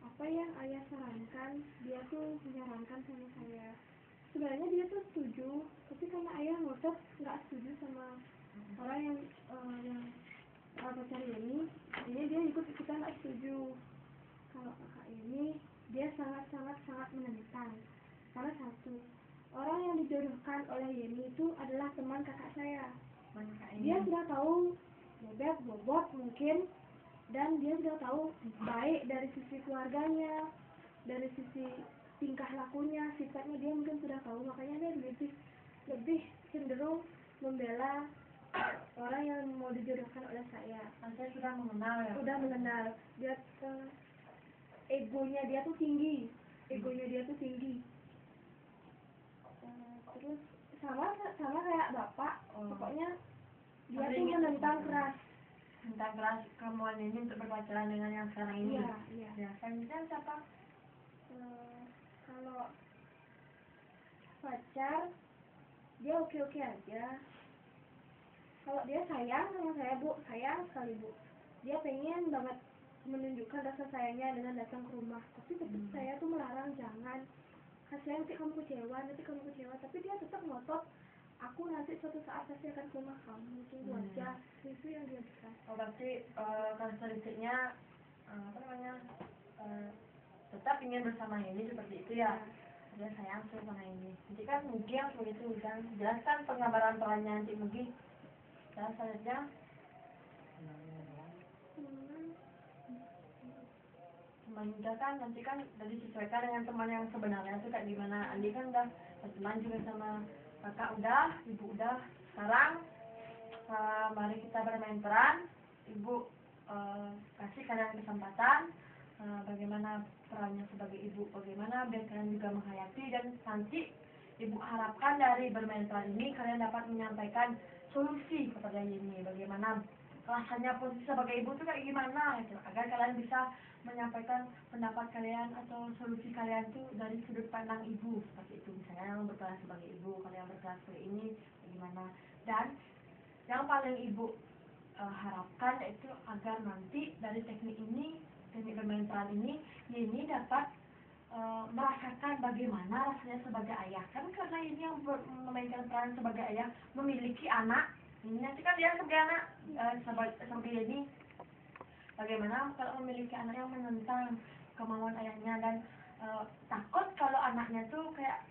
Apa yang ayah sarankan dia tuh menyarankan sama saya. Sebenarnya dia tuh setuju, tapi karena ayah ngotot nggak setuju sama orang yang pacar ini dia ikut-ikutan nggak setuju. Kalau kakak ini dia sangat menentang. Karena satu, orang yang dijodohkan oleh Yeni itu adalah teman kakak saya. Dia sudah tahu bobot mungkin, dan dia sudah tahu baik dari sisi keluarganya, dari sisi tingkah lakunya, sifatnya dia mungkin sudah tahu, makanya dia lebih cenderung membela orang yang mau dijodohkan oleh saya. Saya sudah mengenal ya. Sudah mengenal. Dia egonya dia tuh tinggi. Terus sama kayak bapak. Pokoknya dia tuh menentang keras. Tentang keras kemauan ini untuk berpacaran dengan yang sekarang ini. Iya. Ya, selanjutnya siapa? Kalau pacar dia oke aja. Kalau dia sayang sama saya Bu, sayang sekali Bu. Dia pengen banget menunjukkan rasa sayangnya dengan datang ke rumah. Tapi tetap saya tuh melarang, jangan. Kasihan nanti kamu kecewa. Tapi dia tetap ngotot. Aku nanti suatu saat pasti akan ke rumah kamu. Tunggu aja. Itu yang dia bisa. Oh, berarti karakteristiknya tetap ingin bersama ini seperti itu ya. Dia sayang tuh sama ini. Nanti kan Mugi yang begitu kan. Jelaskan penggambaran perannya nanti Mugi. Dan selanjutnya teman kan nanti kan tadi disesuaikan dengan teman yang sebenarnya itu kayak gimana. Andi kan udah berteman juga sama kakak udah, ibu udah. Sekarang mari kita bermain peran. Ibu kasih kalian kesempatan bagaimana perannya sebagai ibu, bagaimana biar kalian juga menghayati, dan nanti ibu harapkan dari bermain peran ini kalian dapat menyampaikan solusi kepada Yeni, bagaimana rasanya posisi sebagai ibu itu kayak gimana gitu, agar kalian bisa menyampaikan pendapat kalian atau solusi kalian tuh dari sudut pandang ibu seperti itu. Misalnya yang berperan sebagai ibu, kalian berperan sebagai ini bagaimana. Dan yang paling ibu harapkan yaitu agar nanti dari teknik bermain peran ini Yeni dapat merasakan bagaimana rasanya sebagai ayah. Kan karena ini yang memainkan peran sebagai ayah memiliki anak, ini nanti kan dia sebagai anak sebagai Yeni, bagaimana kalau memiliki anak yang menentang kemauan ayahnya dan takut kalau anaknya tuh kayak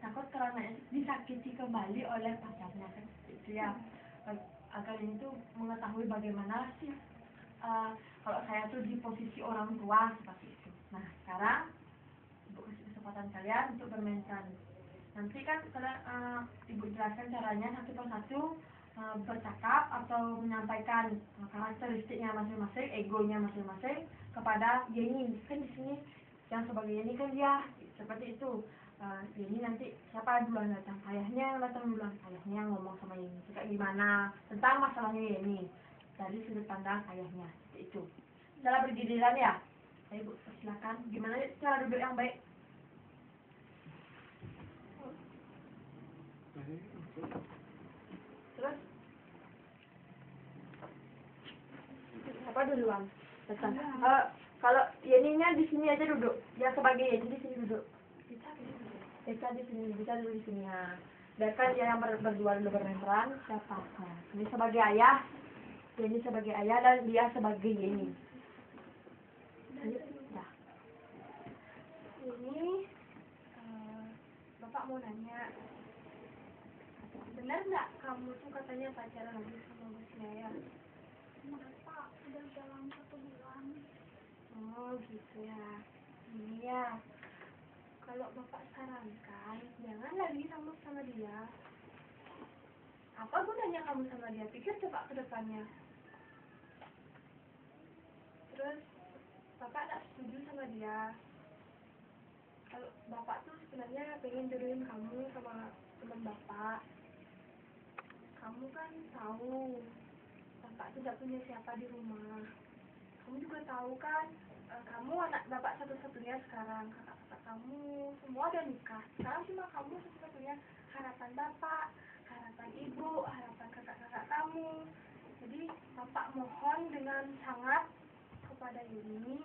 takut kalau anaknya disakiti kembali oleh pacarnya kan itu ya. Agar ini tuh mengetahui bagaimana sih kalau saya tuh di posisi orang tua seperti itu. Nah sekarang ibu kasih kesempatan kalian untuk bermain peran. Nanti kan kalian ibu jelaskan caranya satu persatu bercakap atau menyampaikan karakteristiknya masing-masing, egonya masing-masing kepada Yeni. Kan di sini yang sebagai Yeni kan dia seperti itu. Yeni nanti siapa duluan datang, ayahnya yang datang duluan, ayahnya yang ngomong sama Yeni kayak gimana tentang masalahnya Yeni dari sudut pandang ayahnya seperti itu. Cara bergiliran ya. Ibu silakan, gimana cara duduk yang baik? Terus apa duluan? Datang. Kalau Yeninya di sini aja duduk, ya sebagai Yeni di sini duduk. Bisa di sini, bisa dulu di sini ya. Biarkan dia yang berdua dulu bermain peran, siapa? Ini sebagai ayah, Yeni sebagai ayah dan dia sebagai Yeni. Ya. Ini Bapak mau nanya, benar nggak kamu tuh katanya pacaran lagi sama Mas Yaya? Pak, udah dalam 1 bulan. Oh gitu ya. Ini ya, kalau Bapak sarankan jangan lagi kamu sama dia. Apa gunanya kamu sama dia? Pikir coba ke depannya. Terus bapak tak setuju sama dia. Kalau bapak tuh sebenarnya pengen jodohin kamu sama teman bapak. Kamu kan tahu bapak tidak punya siapa di rumah. Kamu juga tahu kan, kamu anak bapak satu-satunya sekarang. Kakak-kakak kamu semua udah nikah. Sekarang cuma kamu satu-satunya harapan bapak, harapan ibu, harapan kakak-kakak kamu. Jadi bapak mohon dengan sangat kepada Yuni,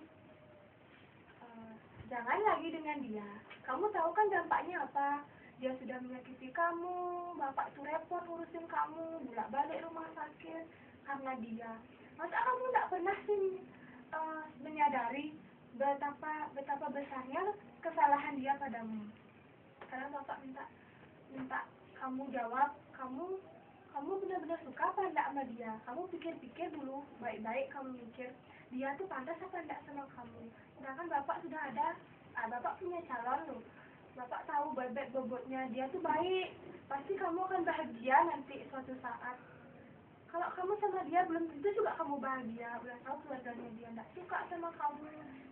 jangan lagi dengan dia. Kamu tahu kan dampaknya apa? Dia sudah menyakiti kamu, bapak itu repot ngurusin kamu, bolak-balik rumah sakit karena dia. Masa kamu tidak pernah sih menyadari betapa besarnya kesalahan dia padamu? Sekarang bapak minta kamu jawab, kamu benar-benar suka apa enggak sama dia? Kamu pikir-pikir dulu, baik-baik kamu mikir, dia tuh pantas apa enggak sama kamu? Sedangkan bapak sudah ada, bapak punya calon loh. Bapak tahu bebek bobotnya, dia tuh baik. Pasti kamu akan bahagia nanti suatu saat. Kalau kamu sama dia belum tentu juga kamu bahagia. Udah tahu keluarganya dia enggak suka sama kamu,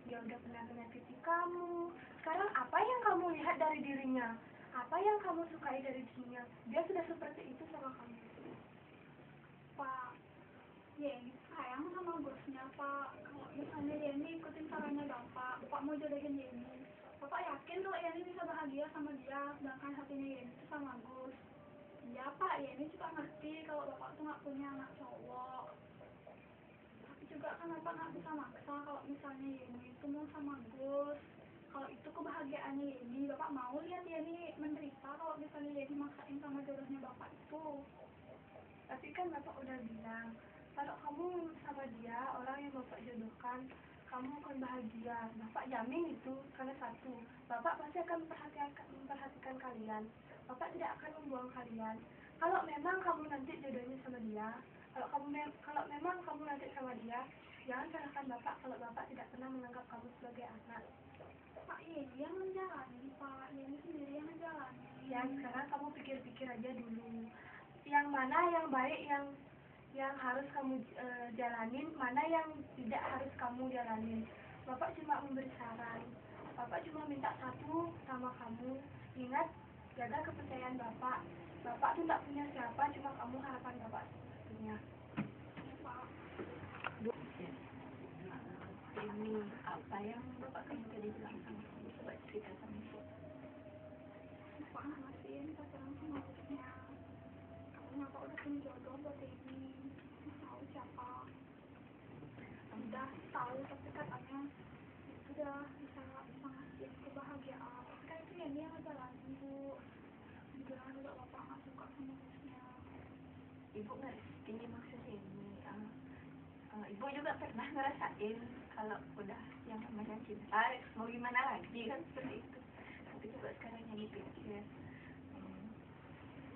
dia udah pernah menyakiti kamu. Sekarang apa yang kamu lihat dari dirinya? Apa yang kamu sukai dari dirinya? Dia sudah seperti itu sama kamu. Pak, Yeni sayang sama bosnya Pak. Kalau misalnya Yeni ikutin sarannya Bapak mau jodohin Yeni. Bapak yakin kalau Yeni bisa bahagia sama dia, sedangkan hatinya Yeni itu sama Gus. Iya Pak, Yeni juga ngerti kalau Bapak tuh nggak punya anak cowok. Tapi juga kan Bapak nggak bisa maksa kalau misalnya Yeni itu mau sama Gus. Kalau itu kebahagiaannya Yeni, Bapak mau lihat Yeni menderita kalau misalnya Yeni maksain sama jodohnya Bapak itu. Tapi kan bapak udah bilang, kalau kamu sama dia, orang yang bapak jodohkan, kamu akan bahagia. Bapak jamin itu, karena satu, bapak pasti akan memperhatikan kalian. Bapak tidak akan membuang kalian. Kalau memang kamu nanti jodohnya sama dia, kalau memang kamu nanti sama dia, jangan salahkan bapak kalau bapak tidak pernah menganggap kamu sebagai anak. Pak, Yeni yang menjalani Pak, Yeni sendiri yang menjalani. Ya sekarang kamu pikir-pikir aja dulu, yang mana yang baik, yang harus kamu jalanin, mana yang tidak harus kamu jalanin. Bapak cuma memberi saran, bapak cuma minta satu sama kamu, ingat jaga kepercayaan bapak. Bapak tuh tidak punya siapa, cuma kamu harapan bapak satu-satunya. Pak, Ini apa yang bapak kamu tadi bilang sama kamu, coba cerita sama ibu. Bapak nggak ngertiin pacaran sama bosnya. Karena Bapak udah punya jodoh buat Yeni. Nggak tahu siapa. Udah tahu tapi katanya udah bisa ngasih kebahagiaan. Tapi kan itu Yeni yang ngejalanin Bu. Dibilang juga Bapak nggak suka sama bosnya. Ibu ngerti maksudnya ini. Ibu juga pernah ngerasain kalau udah yang namanya cinta, mau gimana lagi kan seperti itu. Tapi coba sekarang yang dipikir,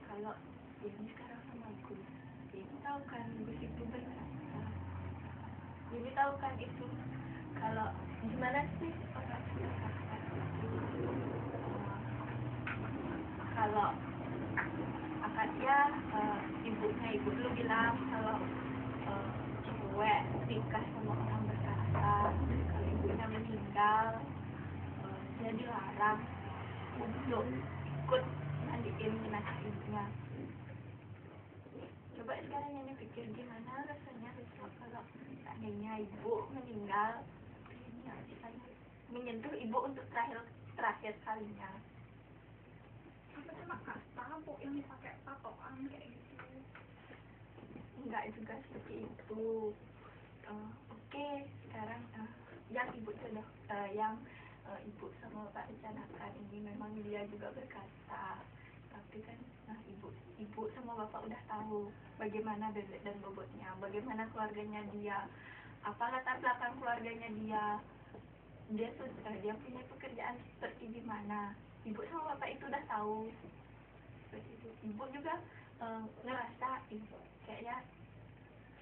kalau ini sekarang sama Gus, ini tahu kan Gus itu berkata, ini tahu kan itu kalau gimana sih orang berkata itu, kalau akadnya ibunya ibu dulu bilang kalau cewek nikah sama orang berkata, kalau ibunya meninggal, dia dilarang untuk ikut mandiin jenazah ibunya. Coba sekarang yang pikir gimana rasanya kalau seandainya ibu meninggal, menyentuh ibu untuk terakhir kalinya. Apa cuma kasta Bu yang dipakai patokan kayak gitu? Enggak juga seperti itu. Oke, sekarang yang ibu jodoh, ibu sama bapak rencanakan ini memang dia juga berkata, tapi kan ibu sama bapak udah tahu bagaimana bebek dan bobotnya, bagaimana keluarganya dia, apa latar belakang keluarganya dia punya pekerjaan seperti gimana. Ibu sama bapak itu udah tahu seperti itu. Ibu juga ngerasa kayaknya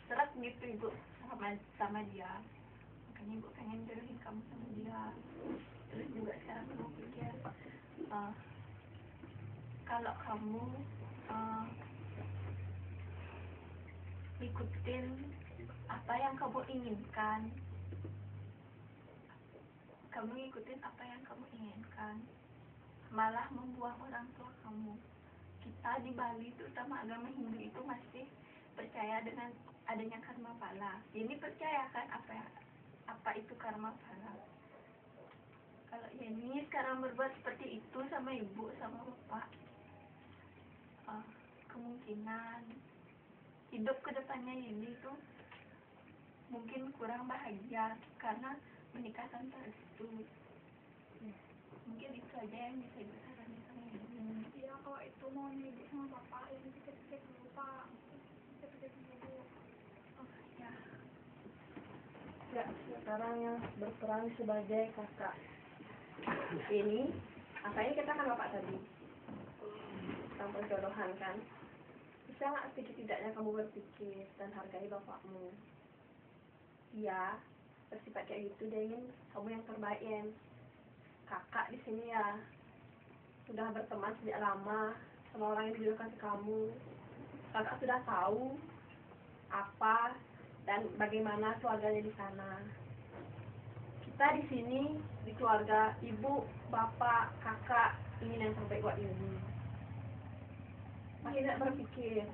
seret gitu ibu sama dia, makanya ibu pengen jodohin kamu sama dia. Terus juga sekarang kamu pikir, kalau kamu ikutin apa yang kamu inginkan, kamu ngikutin apa yang kamu inginkan, malah membuang orang tua kamu. Kita di Bali, terutama agama Hindu itu masih percaya dengan adanya karma pala. Ini percayakan apa itu karma pala. Kalau ini sekarang berbuat seperti itu sama ibu, sama bapak, kemungkinan hidup kedepannya ini tuh mungkin kurang bahagia karena menikah tanpa restu. Mungkin itu aja yang bisa ibu saranin sama ibu. Iya, kalau itu mau ibu sama bapak yang dipikir-pikir dulu Pak, dipikir-pikir dulu. Oh ya. Ya, sekarang yang berperan sebagai kakak ini, asalnya kita kan bapak tadi tentang perjodohan kan. Bisa nggak sedikit-tidaknya kamu berpikir dan hargai bapakmu? Dia bersifat kayak gitu, dia ingin kamu yang terbaik. Kakak di sini ya sudah berteman sejak lama sama orang yang dijodohkan ke kamu. Kakak sudah tahu apa dan bagaimana keluarganya di sana. Kita di sini di keluarga ibu, bapak, kakak ingin yang terbaik buat ini. Masih tidak berpikir.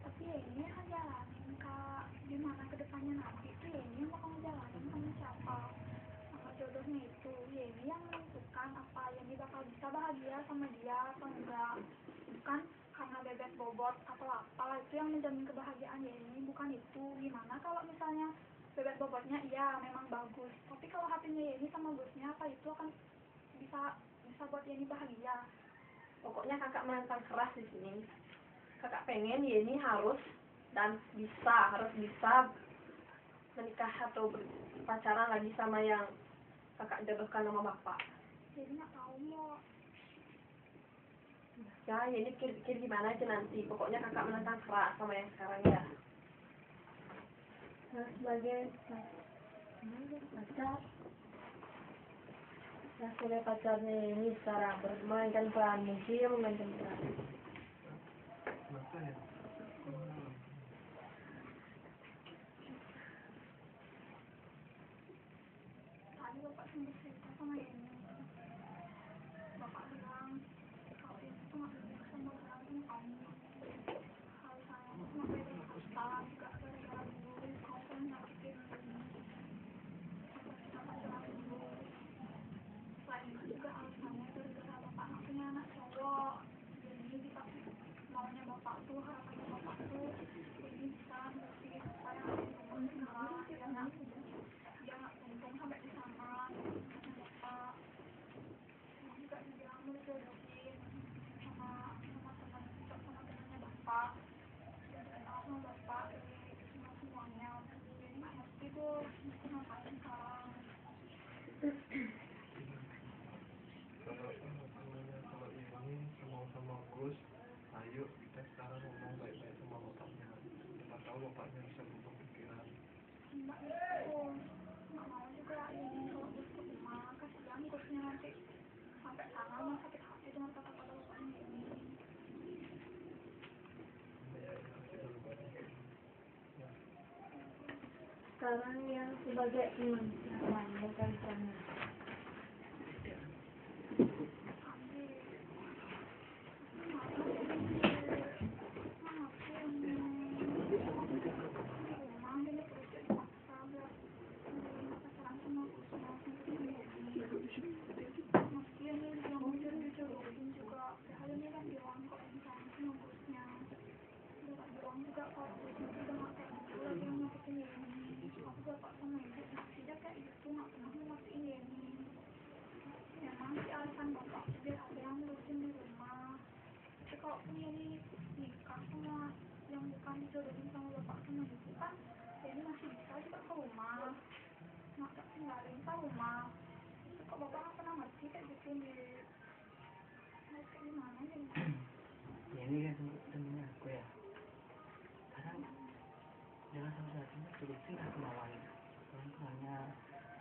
Tapi ya ini yang jalanin Kak, gimana kedepannya nanti itu ya ini yang mau kamu jalanin sama siapa, sama jodohnya itu. Ya ini yang menentukan apa yang dia bakal bisa bahagia sama dia atau enggak. Bukan karena bebek bobot atau apa, itu yang menjamin kebahagiaan ya ini, bukan itu. Gimana kalau misalnya bebek bobotnya iya memang bagus, tapi kalau hatinya ya ini sama bosnya, apa itu akan bisa buat Yeni bahagia? Pokoknya kakak menantang keras di sini. Kakak pengen Yeni harus bisa menikah atau berpacaran lagi sama yang kakak jodohkan sama bapak. Jadi nggak tahu mau. Ya, Yeni pikir-pikir gimana aja nanti. Pokoknya kakak menantang keras sama yang sekarang ya. Nah, sebagai pacarnya ini sekarang memainkan peran, mungkin memainkan peran. Kenapa ya? Tadi bapak sempat cerita sama Yeni, bapak bilang kalau ini tuh nggak bisa sama orang sama kamu. Kalau saya tuh cuma beda kata, juga gara-gara dulu kamu pernah nyakitin Yeni, sampai kita pacaran dulu. Selain itu juga alasannya gara-gara bapak nggak punya anak cowok. Jadi kita maunya bapak tuh, harapannya bapak tuh ini bisa ngerti apa yang ada di rumah sekarang. Dia nggak untung sampai di sana, anaknya bapak. Ini juga dibilang mau dijodohin sama temannya bapak, dan dikenal sama bapak dari semuanya. Jadi nggak ngerti tuh mesti ngapain sekarang. Kalau ini sama Gus, ayo kita sekarang ngomong baik-baik sama bapaknya. Kita tahu bapaknya bisa berubah pikiran. Mbak itu nggak mau juga ini kalau Gus ke rumah, kasihan Gusnya nanti sampai sana mau sakit hati dengan kata-kata bapaknya ini. Sekarang yang sebagai teman bukan teman. Kalau punya ini nikah sama yang bukan dijodohin sama bapak sama ibu kan, ya ini masih bisa juga ke rumah, nggak tinggalin ke rumah. Itu kok bapak nggak pernah ngerti kayak gitu nih, harus kayak gimana jadi? Ya ini kan temennya aku ya. Kadang dengan salah satunya turutin aku mawanya. Tuannya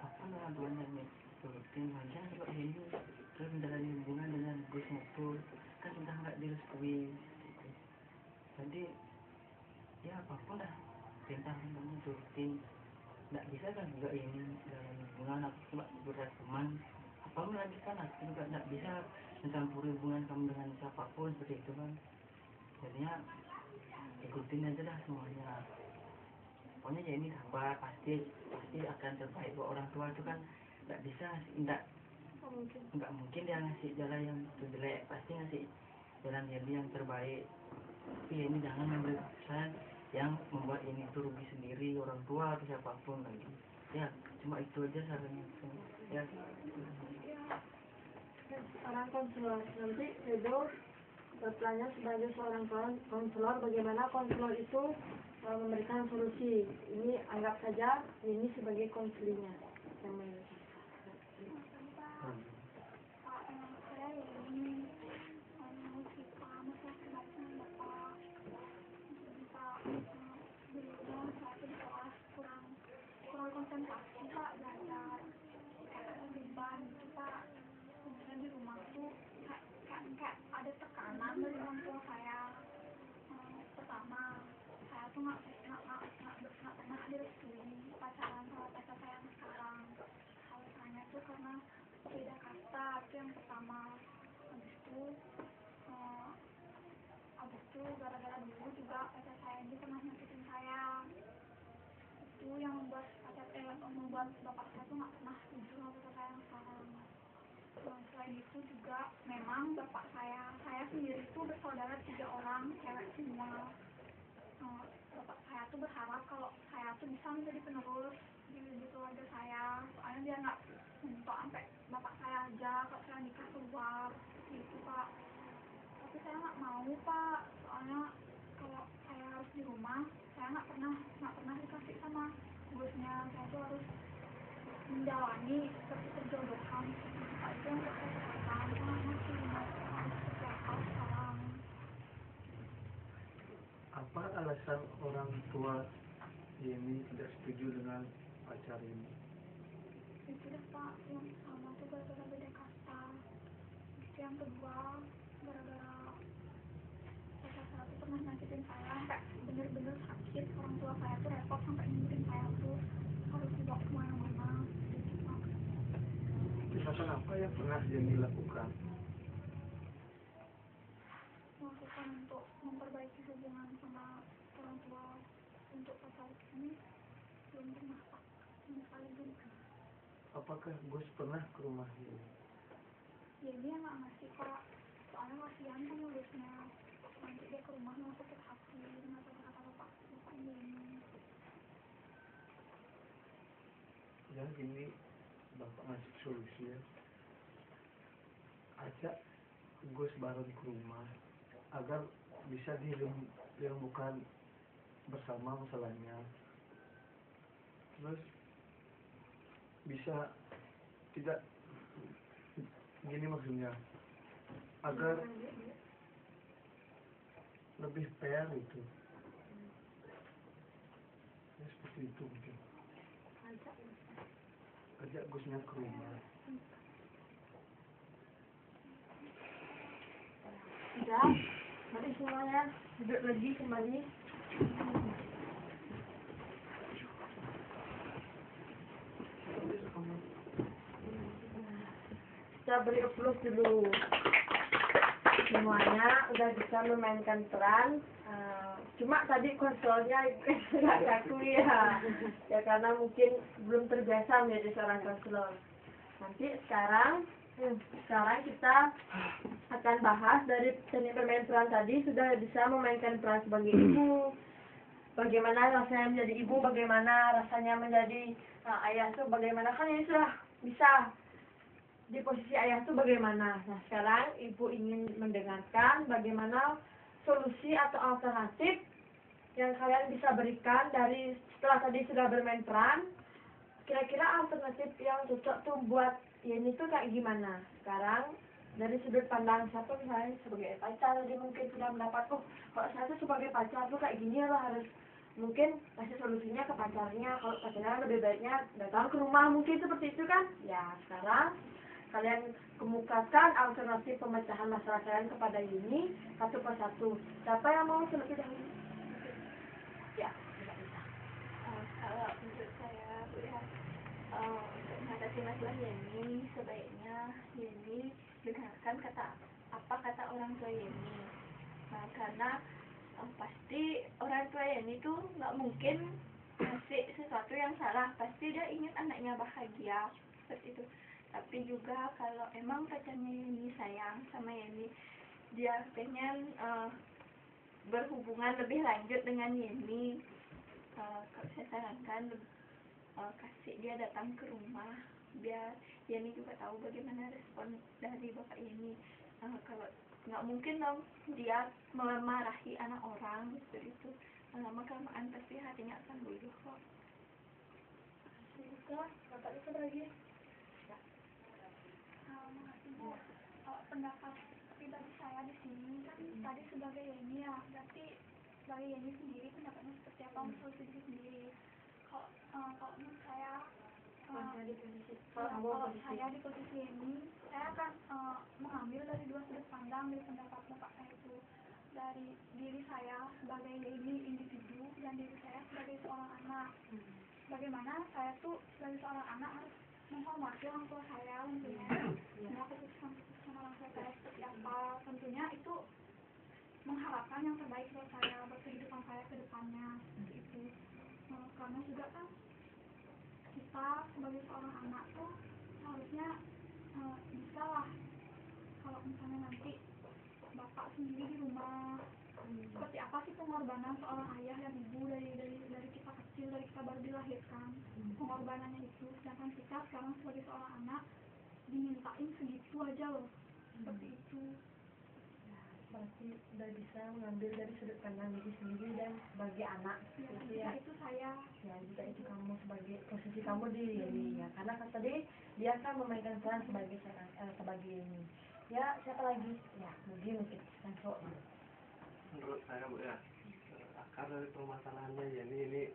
apa dengan tuannya nih? Turutin wajar kalau ini terus menjalani hubungan dengan Gus Mukul kan sudah nggak direstui. Jadi ya apapun lah perintah temennya turutin. nggak bisa kan juga ini dalam hubungan aku cuma sekedar teman, apa lagi kan aku juga nggak bisa mencampuri hubungan kamu dengan siapapun seperti itu kan. Jadinya ikutin aja dah semuanya. Pokoknya ya ini sabar, pasti akan terbaik. Buat orang tua itu kan nggak bisa, nggak mungkin dia ngasih jalan yang jelek, pasti ngasih jalan yang terbaik. Tapi ya ini jangan memberi keputusan yang membuat ini itu rugi sendiri orang tua atau siapapun lagi. Ya cuma itu aja sarannya. Ya. Seorang konselor nanti itu berperannya sebagai seorang konselor, bagaimana konselor itu memberikan solusi. Ini anggap saja ini sebagai konselingnya. Konsentrasi Pak, belajar beban itu Pak. Kemudian di rumah tuh kayak ada tekanan dari orang tua saya. Pertama, saya tuh nggak pernah direstui pacaran sama pacar saya yang sekarang. Alasannya tuh karena beda kasta, itu yang pertama. Habis itu gara-gara dulu juga pacar saya ini pernah nyakitin saya. Itu yang membuat bapak saya tuh nggak pernah setuju sama pacar saya yang sekarang. Selain itu juga memang bapak saya sendiri tuh bersaudara 3 orang, cewek semua. Bapak saya tuh berharap kalau saya tuh bisa menjadi penerus di keluarga saya. Soalnya dia nggak untuk sampai bapak saya aja kalau saya nikah keluar gitu Pak. Tapi saya nggak mau Pak, soalnya kalau saya harus di rumah, saya nggak pernah dikasih sama bosnya. Saya tuh harus menjalani seperti perjodohan seperti itu yang saya katakan. Saya nggak ngerti harus seperti apa sekarang. Apa alasan orang tua ini tidak setuju dengan pacar ini? Itu dah Pak, yang pertama tuh gara-gara beda kasta. Terus yang kedua gara-gara pacar saya tuh pernah nyakitin saya sampai bener-bener sakit. Orang tua saya tuh repot sampai nyuruhin saya tuh harus dibawa kemana-mana gitu Pak. Tindakan apa yang pernah dia lakukan? Melakukan untuk memperbaiki hubungan sama orang tua. Untuk pacar ini belum pernah Pak, sama sekali belum pernah. Apakah Gus pernah ke rumah ini? Ya dia nggak ngasih Pak, soalnya kasihan sama bosnya. Nanti dia ke rumah mau sakit hati dengan kata-kata bapak ini. Ya gini, Bapak ngasih solusi ya. Ajak Gus bareng ke rumah agar bisa dirembukan bersama masalahnya. Terus bisa tidak gini maksudnya, agar lebih fair itu. Ya, seperti itu mungkin. Ajak Gusnya ke rumah. Sudah, mari semuanya duduk lagi kembali. Kita beri applause dulu. Semuanya udah bisa memainkan peran. Cuma tadi konsolnya nggak kaku ya. Ya karena mungkin belum terbiasa menjadi seorang konselor. Nanti sekarang kita akan bahas dari teknik bermain peran tadi. Sudah bisa memainkan peran sebagai ibu, bagaimana rasanya menjadi ibu, bagaimana rasanya menjadi ayah tuh bagaimana, kan ini sudah bisa di posisi ayah tuh bagaimana. Nah sekarang ibu ingin mendengarkan bagaimana solusi atau alternatif yang kalian bisa berikan dari setelah tadi sudah bermain peran. Kira-kira alternatif yang cocok tuh buat ini tuh kayak gimana? Sekarang dari sudut pandang satu misalnya sebagai pacar, jadi mungkin sudah mendapat kalau saya tuh sebagai pacar tuh kayak gini lah, harus mungkin kasih solusinya ke pacarnya. Kalau pacarnya lebih baiknya datang ke rumah, mungkin seperti itu kan? Ya sekarang kalian kemukakan alternatif pemecahan masalah kalian kepada Yuni satu persatu. Siapa yang mau terlebih dahulu? Ya, tidak bisa. Kalau menurut saya untuk mengatasi masalah Yeni, sebaiknya Yeni dengarkan apa kata orang tua Yeni. Nah, karena pasti orang tua Yeni tuh nggak mungkin ngasih sesuatu yang salah, pasti dia ingin anaknya bahagia seperti itu. Tapi juga kalau emang pacarnya Yeni sayang sama Yeni, dia pengen berhubungan lebih lanjut dengan Yeni, kalau saya sarankan kasih dia datang ke rumah biar Yeni juga tahu bagaimana respon dari bapak Yeni. Kalau nggak mungkin dong dia memarahi anak orang seperti itu, lama kelamaan pasti hatinya akan luluh kok. Buka, bapak itu lagi. Pendapat pribadi saya di sini kan tadi sebagai Yeni ya, berarti sebagai Yeni sendiri pendapatnya seperti apa menurut diri sendiri. Kalau menurut saya, kalau saya di posisi Yeni, saya akan mengambil dari dua sudut pandang dari pendapat bapak saya itu, dari diri saya sebagai Yeni individu dan diri saya sebagai seorang anak. Bagaimana saya tuh sebagai seorang anak harus menghormati orang tua saya tentunya, semua keputusan orang tua saya seperti apa, tentunya itu mengharapkan yang terbaik buat saya, buat kehidupan saya ke depannya, seperti itu. Karena juga kan kita sebagai seorang anak tuh harusnya bisa lah, kalau misalnya nanti bapak sendiri di rumah, seperti apa sih pengorbanan seorang ayah dan ibu dari kita kecil, dari kita baru dilahirkan, pengorbanannya itu, sedangkan kita sekarang sebagai seorang anak dimintain segitu aja loh, seperti itu. Berarti udah bisa mengambil dari sudut pandang diri sendiri dan sebagai anak. Ya, itu saya. Ya, jika itu kamu sebagai posisi kamu di ini ya, karena kan tadi dia kan memainkan peran sebagai ini. Ya, siapa lagi? Ya, mungkin langsung. Menurut saya Bu ya, akar dari permasalahannya ya ini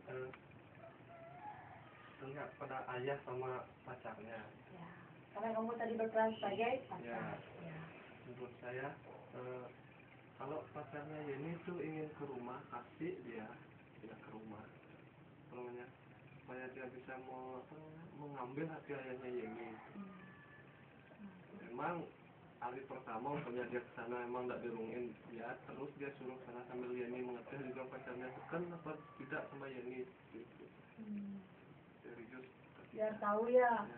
terlihat pada ayah sama pacarnya. Ya, karena kamu tadi berperan sebagai pacar. Ya. Menurut saya kalau pacarnya Yeni itu ingin ke rumah, kasih dia tidak ke rumah, supaya dia bisa mengambil hati ayahnya Yeni. Memang hari pertama umpamanya dia ke sana emang tidak dirungin ya, terus dia suruh sana sambil Yeni mengetes juga pacarnya tekan apa tidak sama Yeni gitu. Serius. Biar tahu ya,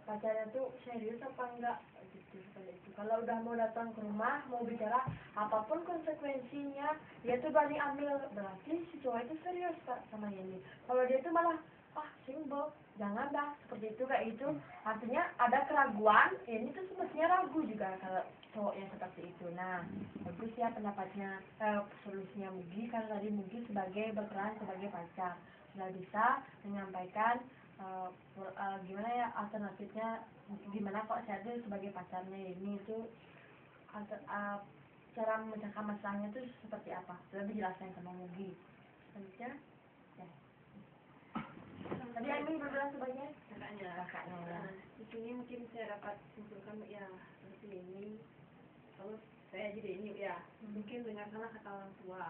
pacarnya tuh serius apa enggak gitu, seperti itu. Kalau udah mau datang ke rumah, mau bicara apapun konsekuensinya, dia tuh berani ambil, berarti si cowok itu serius Pak sama Yeni. Kalau dia tuh malah simbol, jangan dah seperti itu kayak gitu, artinya ada keraguan. Ini tuh semestinya ragu juga kalau cowoknya seperti itu. Nah, bagus ya pendapatnya, solusinya Mugi, karena tadi Mugi sebagai berperan sebagai pacar sudah bisa menyampaikan gimana ya alternatifnya, gimana kok saya tuh sebagai pacarnya ini itu cara memecahkan masalahnya tuh seperti apa, lebih jelaskan sama Mugi. Selanjutnya ya. Tadi Amin berperan sebagai kakaknya. Di sini mungkin saya dapat simpulkan ya seperti ini. Kalau saya jadi ini ya, mungkin dengarkanlah kata orang tua.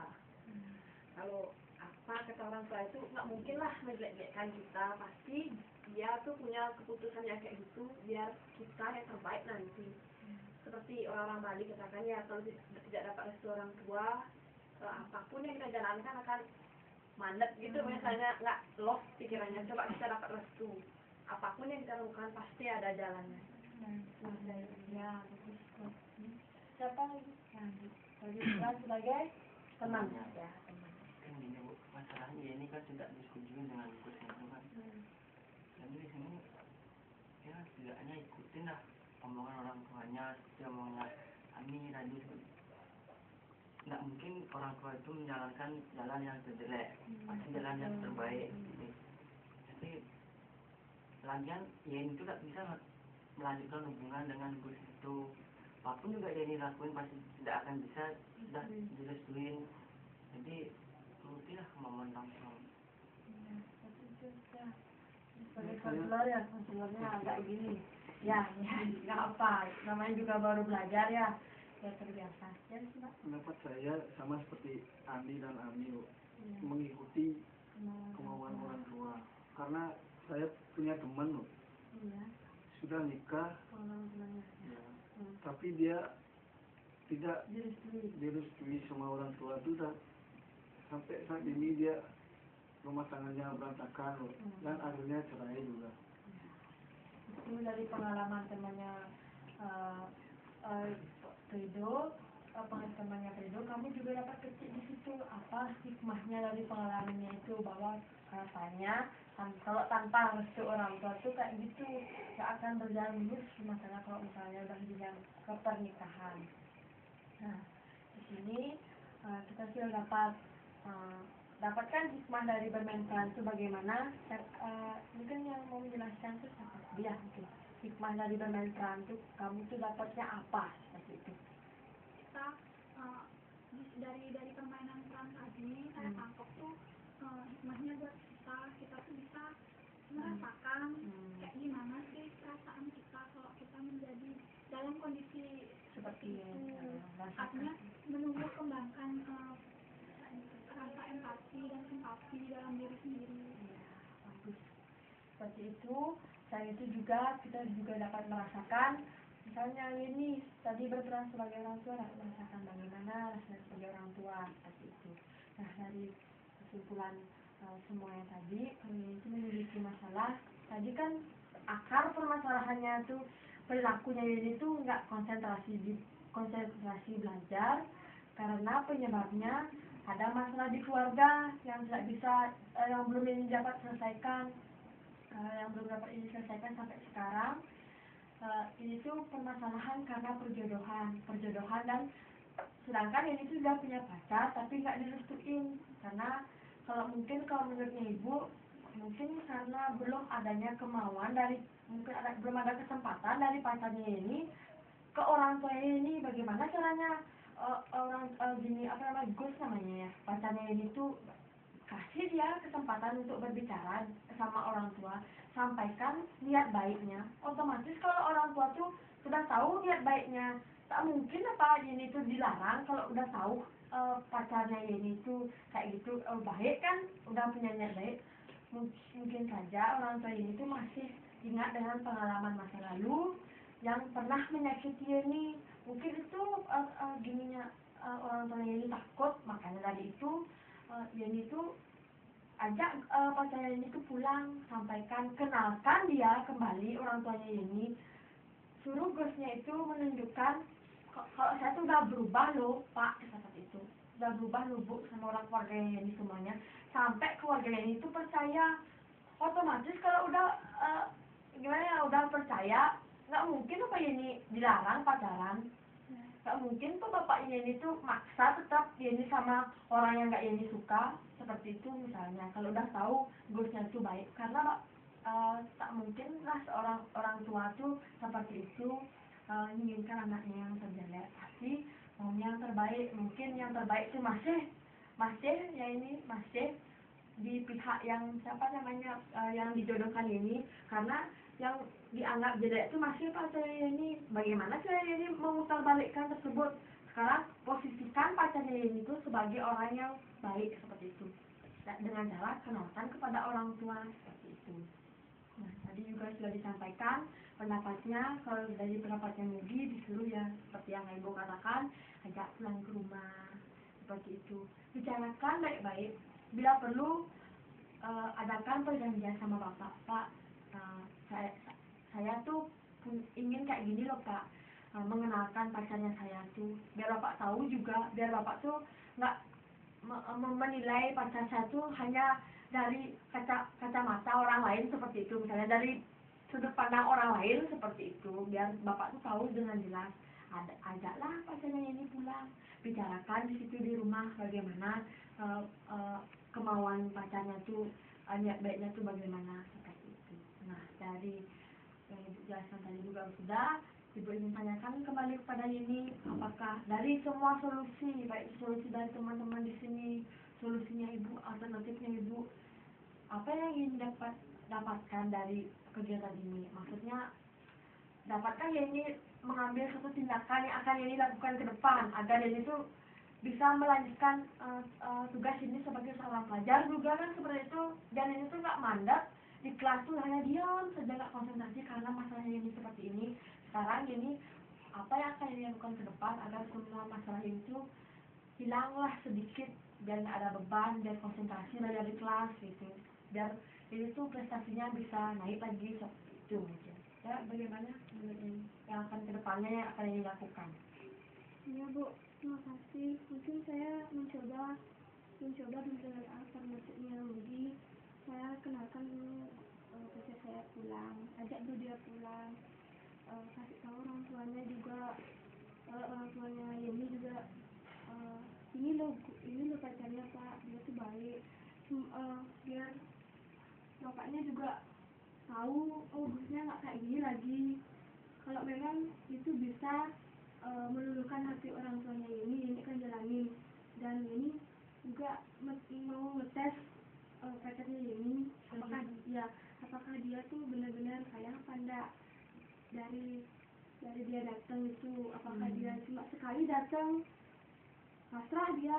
Kalau apa kata orang tua itu nggak mungkin lah menjelek-jelekkan kita, pasti dia tuh punya keputusan yang kayak gitu biar kita yang terbaik nanti. Seperti orang-orang Bali katakan ya, kalau tidak dapat restu orang tua, apapun yang kita jalankan akan mandek gitu, misalnya nggak lost pikirannya. Coba kita dapat restu, apapun yang kita lakukan pasti ada jalannya. Ya, bagus. Siapa lagi? Lagi berperan sebagai teman ya, teman. Kan gini Bu, masalahnya ini kan tidak disetujui dengan Gusnya itu kan. Jadi di sini ya setidaknya ikutin lah omongan orang tuanya, seperti omongan Ami tadi. Nggak mungkin orang tua itu menjalankan jalan yang terjelek, pasti jalan yang terbaik gitu. Jadi lagian Yeni itu tidak bisa melanjutkan hubungan dengan Gus itu, apapun juga Yeni lakuin pasti tidak akan bisa, sudah direstuin. Jadi turutilah kemauan orang tua. Sebagai konselor ya, konselornya agak gini. Ya, nggak apa, namanya juga baru belajar ya. Ya terbiasa. Ya, Pendapat saya sama seperti Andi dan Ami, mengikuti kemauan orang tua. Karena saya punya teman loh, Iya. sudah nikah, Pengalaman temannya. ya, tapi dia tidak Direstui. direstui sama orang tua itu, dan sampai saat ini dia rumah tangganya berantakan loh, dan akhirnya cerai juga. Itu dari pengalaman temannya Rido, temannya Rido, kamu juga dapat kecil di situ apa hikmahnya dari pengalamannya itu, bahwa katanya kalau tanpa restu orang tua tuh kayak gitu gak akan berjalan mulus masalah kalau misalnya udah jenjang ke pernikahan. Nah, di sini kita sudah dapatkan hikmah dari bermain peran itu bagaimana. Mungkin yang mau menjelaskan itu siapa? Dia mungkin. Hikmah dari bermain peran itu kamu tuh dapatnya apa seperti itu? Kita dari permainan peran tadi saya tangkap tuh hikmahnya buat kita tuh bisa merasakan kayak gimana sih perasaan kita kalau kita menjadi dalam kondisi Seperti itu. rasakan. Artinya menumbuh kembangkan rasa empati dan simpati dalam diri sendiri. Bagus. Seperti itu, selain itu juga kita juga dapat merasakan, misalnya ini tadi berperan sebagai orang tua, dapat merasakan bagaimana rasanya sebagai orang tua seperti itu. Nah, dari kesimpulan semuanya tadi, kami itu memiliki masalah. Tadi kan akar permasalahannya itu perilakunya ini tuh nggak konsentrasi belajar, karena penyebabnya ada masalah di keluarga yang tidak bisa, yang belum ini dapat selesaikan, yang belum dapat ini selesaikan sampai sekarang. Ini tuh permasalahan karena perjodohan, dan sedangkan ini tuh udah punya pacar tapi nggak direstuin, karena kalau menurutnya ibu, mungkin karena belum adanya kemauan dari, belum ada kesempatan dari pacarnya ini ke orang tuanya ini. Bagaimana caranya Gus namanya ya, pacarnya ini tuh kasih dia kesempatan untuk berbicara sama orang tua, sampaikan niat baiknya. Otomatis kalau orang tua tuh sudah tahu niat baiknya, tak mungkin apa ini tuh dilarang. Kalau udah tahu pacarnya ini tuh kayak gitu baik kan, udah punya niat baik, mungkin saja orang tua ini tuh masih ingat dengan pengalaman masa lalu yang pernah menyakiti ini. Mungkin itu orang tuanya ini takut, makanya dari itu Yeni tuh ajak pacarnya ini tuh pulang, sampaikan, kenalkan dia kembali orang tuanya ini, suruh Gusnya itu menunjukkan kalau saya tuh udah berubah loh Pak, seperti itu, udah berubah loh Bu sama orang keluarganya ini semuanya, sampai keluarganya ini tuh percaya. Otomatis kalau udah udah percaya, nggak mungkin apa ini dilarang pacaran. Nggak mungkin tuh bapaknya ini tuh maksa tetap ini sama orang yang nggak ini suka, seperti itu misalnya. Kalau udah tahu Gusnya tuh baik, karena tak mungkin lah seorang orang tua tuh seperti itu menginginkan anaknya yang terjelek, tapi maunya yang terbaik. Mungkin yang terbaik itu masih ya ini masih di pihak yang siapa namanya yang dijodohkan ini, karena yang dianggap jelek itu masih pacarnya ini. Bagaimana caranya ini memutarbalikkan tersebut? Sekarang posisikan pacarnya ini itu sebagai orang yang baik seperti itu, dengan cara kenalkan kepada orang tua seperti itu. Nah, tadi juga sudah disampaikan pendapatnya. Kalau dari pendapatnya Mugi disuruh ya seperti yang Ibu katakan, ajak pulang ke rumah seperti itu, bicarakan baik-baik, bila perlu adakan perjanjian sama bapak. Pak, saya tuh ingin kayak gini loh Pak, mengenalkan pacarnya saya tuh, biar bapak tahu juga, biar bapak tuh nggak menilai pacar saya tuh hanya dari kacamata orang lain seperti itu, misalnya dari sudut pandang orang lain seperti itu. Biar bapak tuh tahu dengan jelas, ajaklah pacarnya ini pulang, bicarakan di situ di rumah bagaimana kemauan pacarnya tuh, niat baiknya tuh bagaimana seperti itu. Nah, dari yang Ibu jelaskan tadi juga sudah, Ibu ingin tanyakan kembali kepada ini, apakah dari semua solusi, baik solusi dari teman-teman di sini, solusinya Ibu, alternatifnya Ibu, apa yang ingin dapatkan dari kegiatan ini? Maksudnya, dapatkah ya ini mengambil satu tindakan yang akan ini lakukan ke depan, agar ini tuh bisa melanjutkan tugas ini sebagai seorang pelajar juga kan seperti itu, dan ini tuh nggak mandat di kelas tuh hanya diam saja nggak konsentrasi karena masalahnya ini seperti ini. Sekarang ini apa yang akan dilakukan ke depan agar semua masalah itu hilanglah sedikit, biar nggak ada beban, biar konsentrasi belajar di kelas gitu, biar ini tuh prestasinya bisa naik lagi seperti itu mungkin. Ya bagaimana menurut ini yang akan kedepannya yang akan dilakukan? Ya Bu, terima kasih. Mungkin saya mencoba dengan alternatifnya lagi. Saya kenalkan dulu ketika saya pulang, ajak dulu dia pulang, kasih tahu orang tuanya juga, orang tuanya Yeni juga, ini loh pacarnya Pak, dia tuh baik. Biar bapaknya juga tahu, oh busnya nggak kayak gini lagi. Kalau memang itu bisa meluluhkan hati orang tuanya ini kan jalanin. Dan ini juga mau ngetes pacarnya ini apakah dia tuh benar-benar sayang apa enggak dari dia datang itu, apakah dia cuma sekali datang pasrah dia,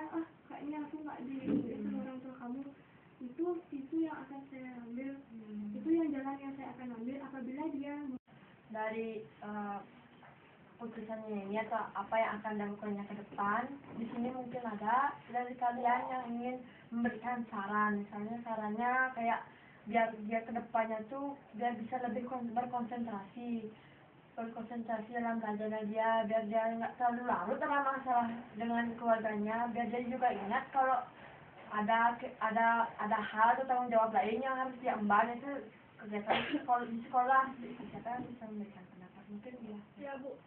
kayaknya aku nggak diikuti sama orang tua kamu. Itu yang akan saya ambil, itu yang jalan yang saya akan ambil apabila dia Dari putusannya ini atau apa yang akan dilakukannya ke depan. Di sini mungkin ada dari kalian yang ingin memberikan saran, misalnya sarannya kayak biar dia ke depannya tuh biar bisa lebih berkonsentrasi dalam belajarnya dia, biar dia nggak terlalu larut dalam masalah dengan keluarganya, biar dia juga ingat kalau ada hal atau tanggung jawab lain yang harus diemban, itu kegiatan di sekolah. Siapa yang bisa memberikan pendapat? Mungkin dia. Ya Bu,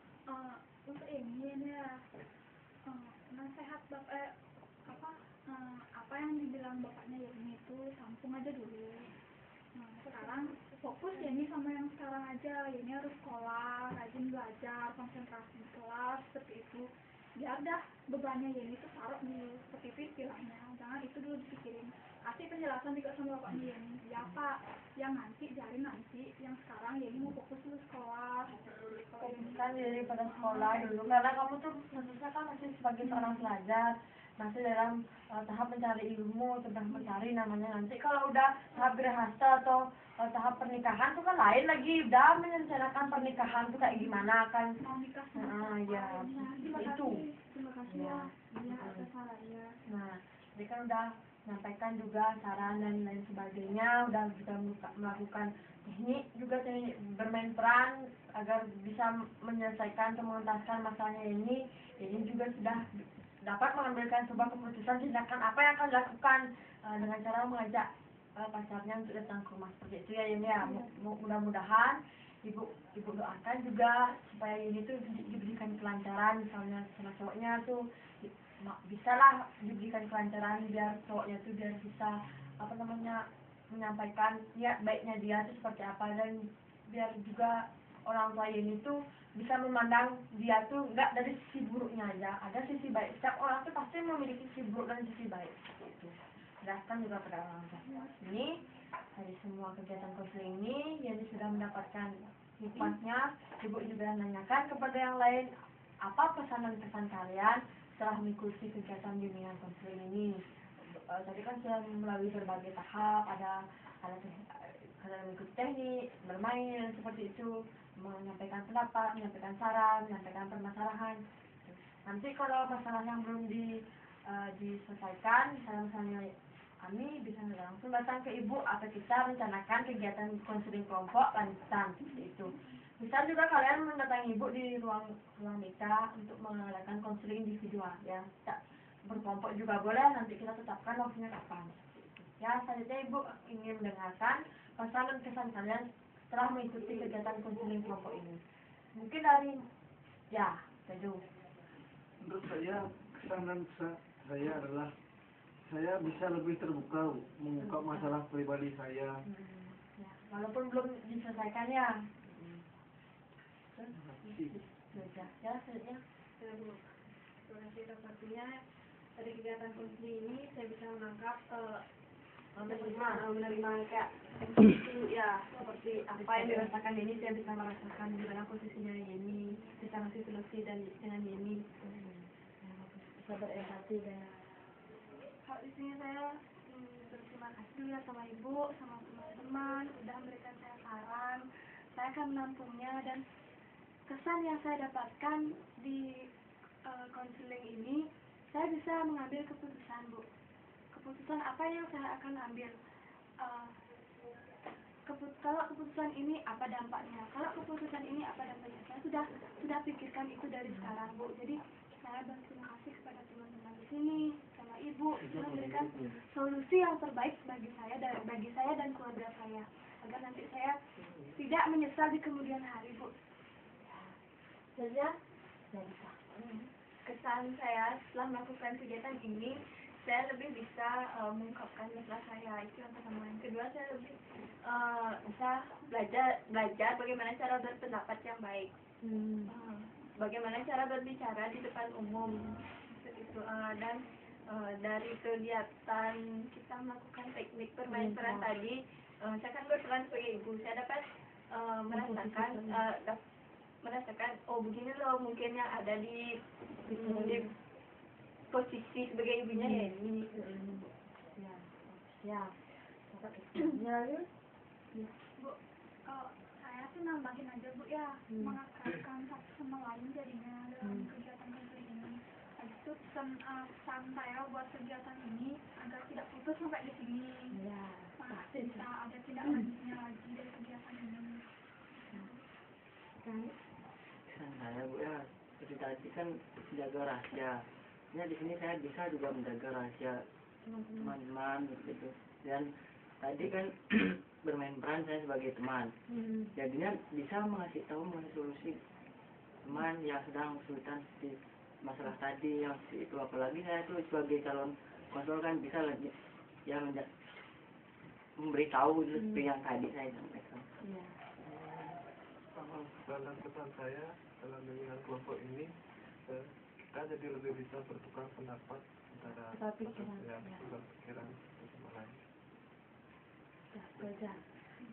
untuk ini ya nasihat bapak apa yang dibilang bapaknya Yeni itu tampung aja dulu. Sekarang fokus Yeni sama yang sekarang aja. Yeni harus sekolah, rajin belajar, konsentrasi di kelas seperti itu. Biar dah bebannya Yeni itu taruh di seperti itu istilahnya. Jangan itu dulu dipikirin. Kasih penjelasan juga sama bapaknya Yeni. Ya Pak, yang nanti biarin nanti. Yang sekarang Yeni mau fokus dulu sekolah. Fokuskan diri pada sekolah dulu, karena kamu tuh khususnya kan masih sebagai seorang pelajar, masih dalam tahap mencari ilmu, sedang mencari namanya. Nanti kalau udah tahap gerhasa atau tahap pernikahan tuh kan lain lagi, udah merencanakan pernikahan tuh kayak gimana kan. Mau nikah Ya itu. terima kasih ya atas sarannya. Nah, jadi kan udah menyampaikan juga saran dan lain sebagainya, udah juga melakukan teknik bermain peran agar bisa menyelesaikan atau mengentaskan masalahnya ini juga sudah dapat mengambilkan sebuah keputusan tindakan apa yang akan dilakukan dengan cara mengajak pacarnya untuk datang ke rumah seperti itu ya ini ya. Mudah-mudahan ibu doakan juga supaya ini tuh diberikan kelancaran, misalnya sama cowoknya tuh bisalah diberikan kelancaran, biar cowoknya tuh biar bisa menyampaikan niat baiknya dia tuh seperti apa, dan biar juga orang tua ini tuh bisa memandang dia tuh enggak dari sisi buruknya aja, ada sisi baik. Setiap orang tuh pasti memiliki sisi buruk dan sisi baik gitu. Jelaskan juga pada orang tua ini dari semua kegiatan konseling ini yang sudah mendapatkan hikmahnya. Ibu juga nanyakan kepada yang lain apa pesan-pesan kalian setelah mengikuti kegiatan bimbingan konseling ini. Tadi kan sudah melalui berbagai tahap, ada mengikuti teknik, bermain seperti itu, menyampaikan pendapat, menyampaikan saran, menyampaikan permasalahan. Nanti kalau masalah yang belum diselesaikan, misalnya kami bisa langsung datang ke ibu atau kita rencanakan kegiatan konseling kelompok lanjutan seperti itu. Bisa juga kalian mendatangi ibu di ruang BK untuk mengadakan konseling individual ya. Berkelompok juga boleh, nanti kita tetapkan waktunya kapan. Ya, selanjutnya ibu ingin mendengarkan pesan dan kesan kalian setelah mengikuti kegiatan konseling kelompok ini. Mungkin dari Tejo. Menurut saya, kesan dan saya adalah saya bisa lebih terbuka mengungkap masalah pribadi saya. Ya, walaupun belum diselesaikan ya. Ya, selanjutnya. Terima kasih atas waktunya. Dari kegiatan konseling ini saya bisa menangkap menerima kayak ya seperti apa yang dirasakan ini, saya bisa merasakan di mana posisinya ini, bisa ngasih solusi dengan ini, bisa berempati dengan hal di sini. Saya berterima terima kasih dulu ya sama ibu, sama teman-teman udah memberikan saya saran. Saya akan menampungnya, dan kesan yang saya dapatkan di konseling ini, saya bisa mengambil keputusan, Bu. Keputusan apa yang saya akan ambil? Kalau keputusan ini apa dampaknya? Kalau keputusan ini apa dampaknya? Saya sudah pikirkan itu dari sekarang, Bu. Jadi saya berterima kasih kepada teman-teman di sini, sama ibu, memberikan solusi yang terbaik bagi saya dan keluarga saya, agar nanti saya tidak menyesal di kemudian hari, Bu. Saja. Kesan saya setelah melakukan kegiatan ini, saya lebih bisa mengungkapkan masalah saya, itu yang pertama. Yang kedua, saya lebih bisa belajar bagaimana cara berpendapat yang baik, bagaimana cara berbicara di depan umum, itu. Dan dari kegiatan kita melakukan teknik bermain peran tadi, saya kan berperan sebagai ibu, saya dapat merasakan oh begini loh mungkin yang ada di posisi sebagai ibunya ya ini. Ya. Bu, kalau saya sih nambahin aja, Bu, ya, mengakrabkan satu sama lain jadinya dalam kegiatan ini. Habis itu pesan saya buat kegiatan ini agar tidak putus sampai di sini. Ya, pasti Bisa ada tidak lanjutnya lagi dari kegiatan ini. Kesan saya, Bu, ya seperti tadi kan menjaga rahasia. Ya di sini saya bisa juga menjaga rahasia teman-teman gitu. Dan tadi kan bermain peran saya sebagai teman. Jadinya bisa mengasih solusi teman yang sedang kesulitan di masalah tadi yang itu, apalagi saya tuh sebagai calon konsul kan bisa lagi ya memberitahu seperti yang tadi saya sampaikan. Dalam pesan saya dalam bimbingan kelompok ini, kita jadi lebih bisa bertukar pendapat antara pikiran sama lain.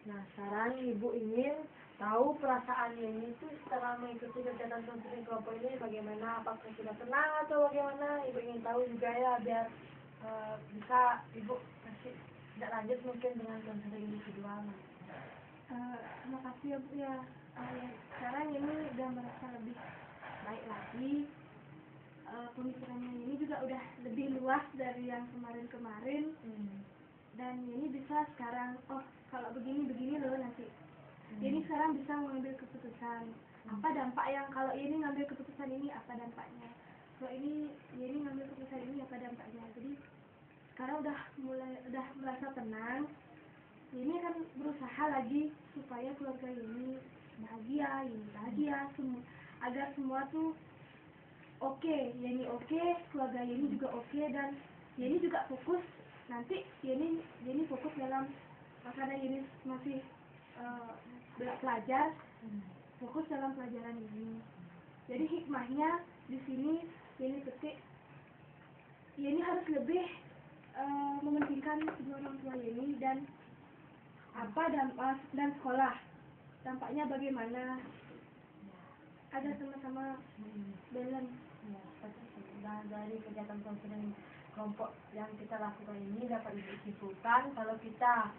Nah, sekarang ibu ingin tahu perasaan ini itu setelah mengikuti kegiatan konseling kelompok ini bagaimana, apakah sudah tenang atau bagaimana? Ibu ingin tahu juga ya, biar bisa ibu kasih tidak lanjut mungkin dengan konseling individual. Terima kasih ya, Bu, ya. Sekarang ini udah merasa lebih baik lagi. Pemikirannya ini juga udah lebih luas dari yang kemarin-kemarin. Dan ini bisa sekarang, oh kalau begini loh nanti. Ini sekarang bisa mengambil keputusan. Apa dampak yang, kalau ini ngambil keputusan ini apa dampaknya? Kalau ini ngambil keputusan ini apa dampaknya? Jadi sekarang udah merasa tenang. Ini kan berusaha lagi supaya keluarga ini bahagia, agar semua tuh oke, Yeni oke, keluarga Yeni juga oke, dan Yeni juga fokus nanti Yeni fokus dalam, karena Yeni masih belajar, fokus dalam pelajaran ini. Jadi hikmahnya di sini Yeni petik, Yeni harus lebih mementingkan kedua orang tua Yeni dan dan sekolah, dampaknya bagaimana agar sama-sama balance. Dari kegiatan konseling kelompok yang kita lakukan ini dapat disimpulkan kalau kita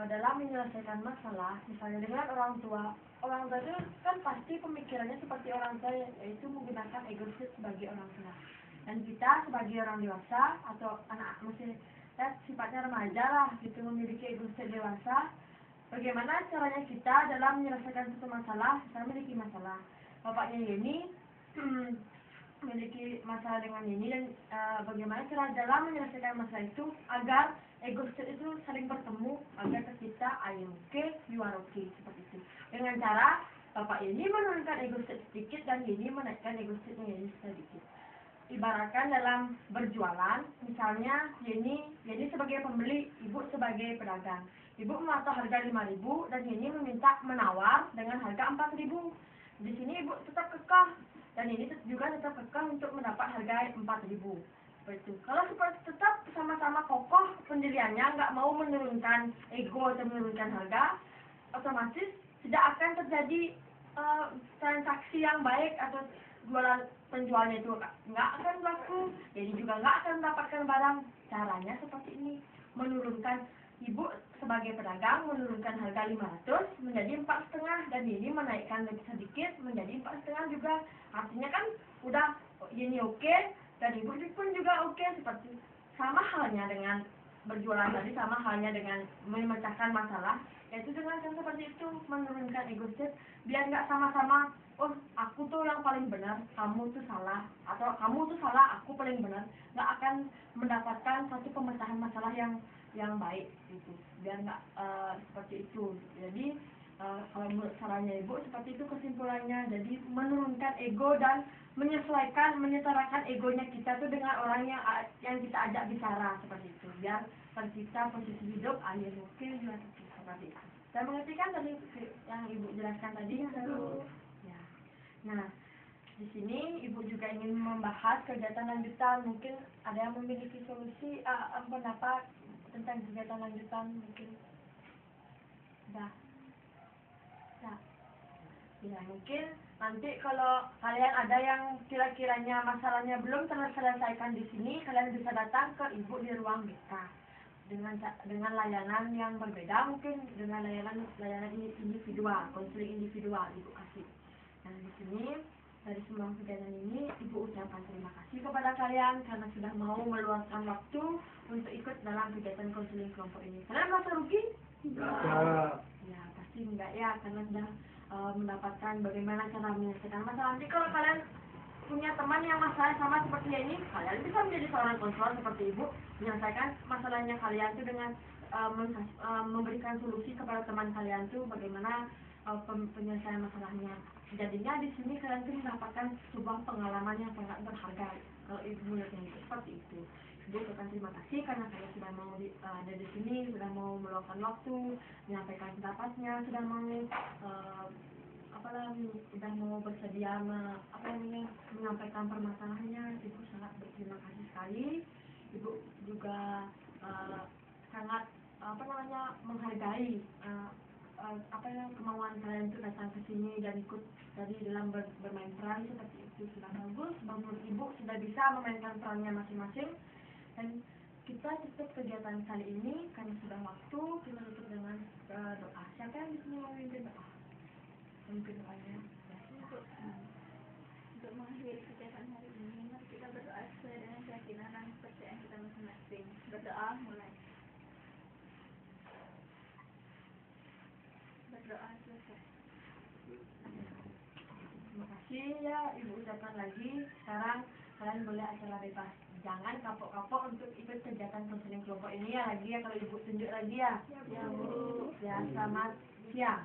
dalam menyelesaikan masalah, misalnya dengan orang tua itu kan pasti pemikirannya seperti orang tua, yaitu menggunakan egois sebagai orang tua. Dan kita sebagai orang dewasa atau anak masih sifatnya remaja lah gitu, memiliki egois dewasa. Bagaimana caranya kita dalam menyelesaikan satu masalah? Saya memiliki masalah, bapaknya Yeni memiliki masalah dengan Yeni, dan bagaimana cara dalam menyelesaikan masalah itu agar egois itu saling bertemu, agar kita I am okay, you are okay, seperti itu. Dengan cara bapak Yeni menurunkan egois sedikit dan Yeni menaikkan egoisnya Yeni sedikit. Ibaratkan dalam berjualan, misalnya Yeni sebagai pembeli, ibu sebagai pedagang. Ibu mematok harga 5.000 dan Yeni menawar dengan harga 4.000. Di sini ibu tetap kekeh dan Yeni juga tetap kekeh untuk mendapat harga 4.000. Begitu. Kalau seperti tetap sama-sama kokoh pendiriannya, nggak mau menurunkan ego atau menurunkan harga, otomatis tidak akan terjadi transaksi yang baik, atau penjualnya itu nggak akan laku, jadi juga nggak akan mendapatkan barang. Caranya seperti ini, menurunkan ibu sebagai pedagang menurunkan harga 500 menjadi 4,5 dan ini menaikkan lebih sedikit menjadi 4,5 juga. Artinya kan udah ini oke dan ibu pun juga oke, seperti sama halnya dengan berjualan tadi, sama halnya dengan memecahkan masalah, yaitu dengan cara seperti itu menurunkan ego state biar nggak sama-sama oh aku tuh yang paling benar, kamu tuh salah, atau kamu tuh salah, aku paling benar. Nggak akan mendapatkan satu pemecahan masalah yang baik gitu, biar nggak seperti itu. Jadi kalau menurut caranya ibu seperti itu kesimpulannya. Jadi menurunkan ego dan menyesuaikan, menyetarakan egonya kita tuh dengan orang yang kita ajak bicara seperti itu, biar tercipta posisi hidup akhir mungkin seperti itu. Saya mengerti kan tadi yang ibu jelaskan tadi? Ya. Nah, di sini ibu juga ingin membahas kegiatan lanjutan. Mungkin ada yang memiliki solusi pendapat tentang kegiatan lanjutan mungkin. Dah. Nah, ya mungkin nanti kalau kalian ada yang kira-kiranya masalahnya belum terselesaikan di sini, kalian bisa datang ke ibu di ruang BK dengan layanan yang berbeda, mungkin dengan layanan individual, konseling individual ibu kasih. Nah di sini dari semua kegiatan ini ibu ucapkan terima kasih kepada kalian karena sudah mau meluangkan waktu untuk ikut dalam kegiatan konseling kelompok ini. Kalian merasa rugi? Ya pasti enggak ya, karena sudah mendapatkan bagaimana cara menyelesaikan masalah. Nanti kalau kalian punya teman yang masalah sama seperti ini, kalian bisa menjadi seorang konselor seperti ibu, menyelesaikan masalahnya kalian itu dengan memberikan solusi kepada teman kalian tuh bagaimana penyelesaian masalahnya. Jadinya di sini kalian tuh mendapatkan sebuah pengalaman yang sangat berharga. Kalau ibu melihatnya itu seperti itu. Ibu ucapkan terima kasih karena saya sudah mau ada di sini, sudah mau meluangkan waktu, menyampaikan pendapatnya, sudah mau sudah mau bersedia menyampaikan permasalahannya. Ibu sangat berterima kasih sekali. Ibu juga sangat menghargai kemauan kalian untuk datang ke sini dan ikut tadi dalam bermain peran seperti itu. Sudah bagus, menurut ibu sudah bisa memainkan perannya masing-masing. Dan kita tutup kegiatan kali ini karena sudah waktu, kita tutup dengan doa. Siapa yang bisa memimpin doa? Memimpin doanya. Untuk mengakhiri kegiatan hari ini, mari kita berdoa sesuai dengan keyakinan dan kepercayaan kita masing-masing. Berdoa mulai. Berdoa selesai. Terima kasih ya ibu ucapkan lagi. Sekarang kalian boleh acara bebas. Jangan kapok-kapok untuk ikut kegiatan konseling kelompok ini ya lagi ya, kalau ibu tunjuk lagi ya. Ya, Bu. Ya, selamat siang.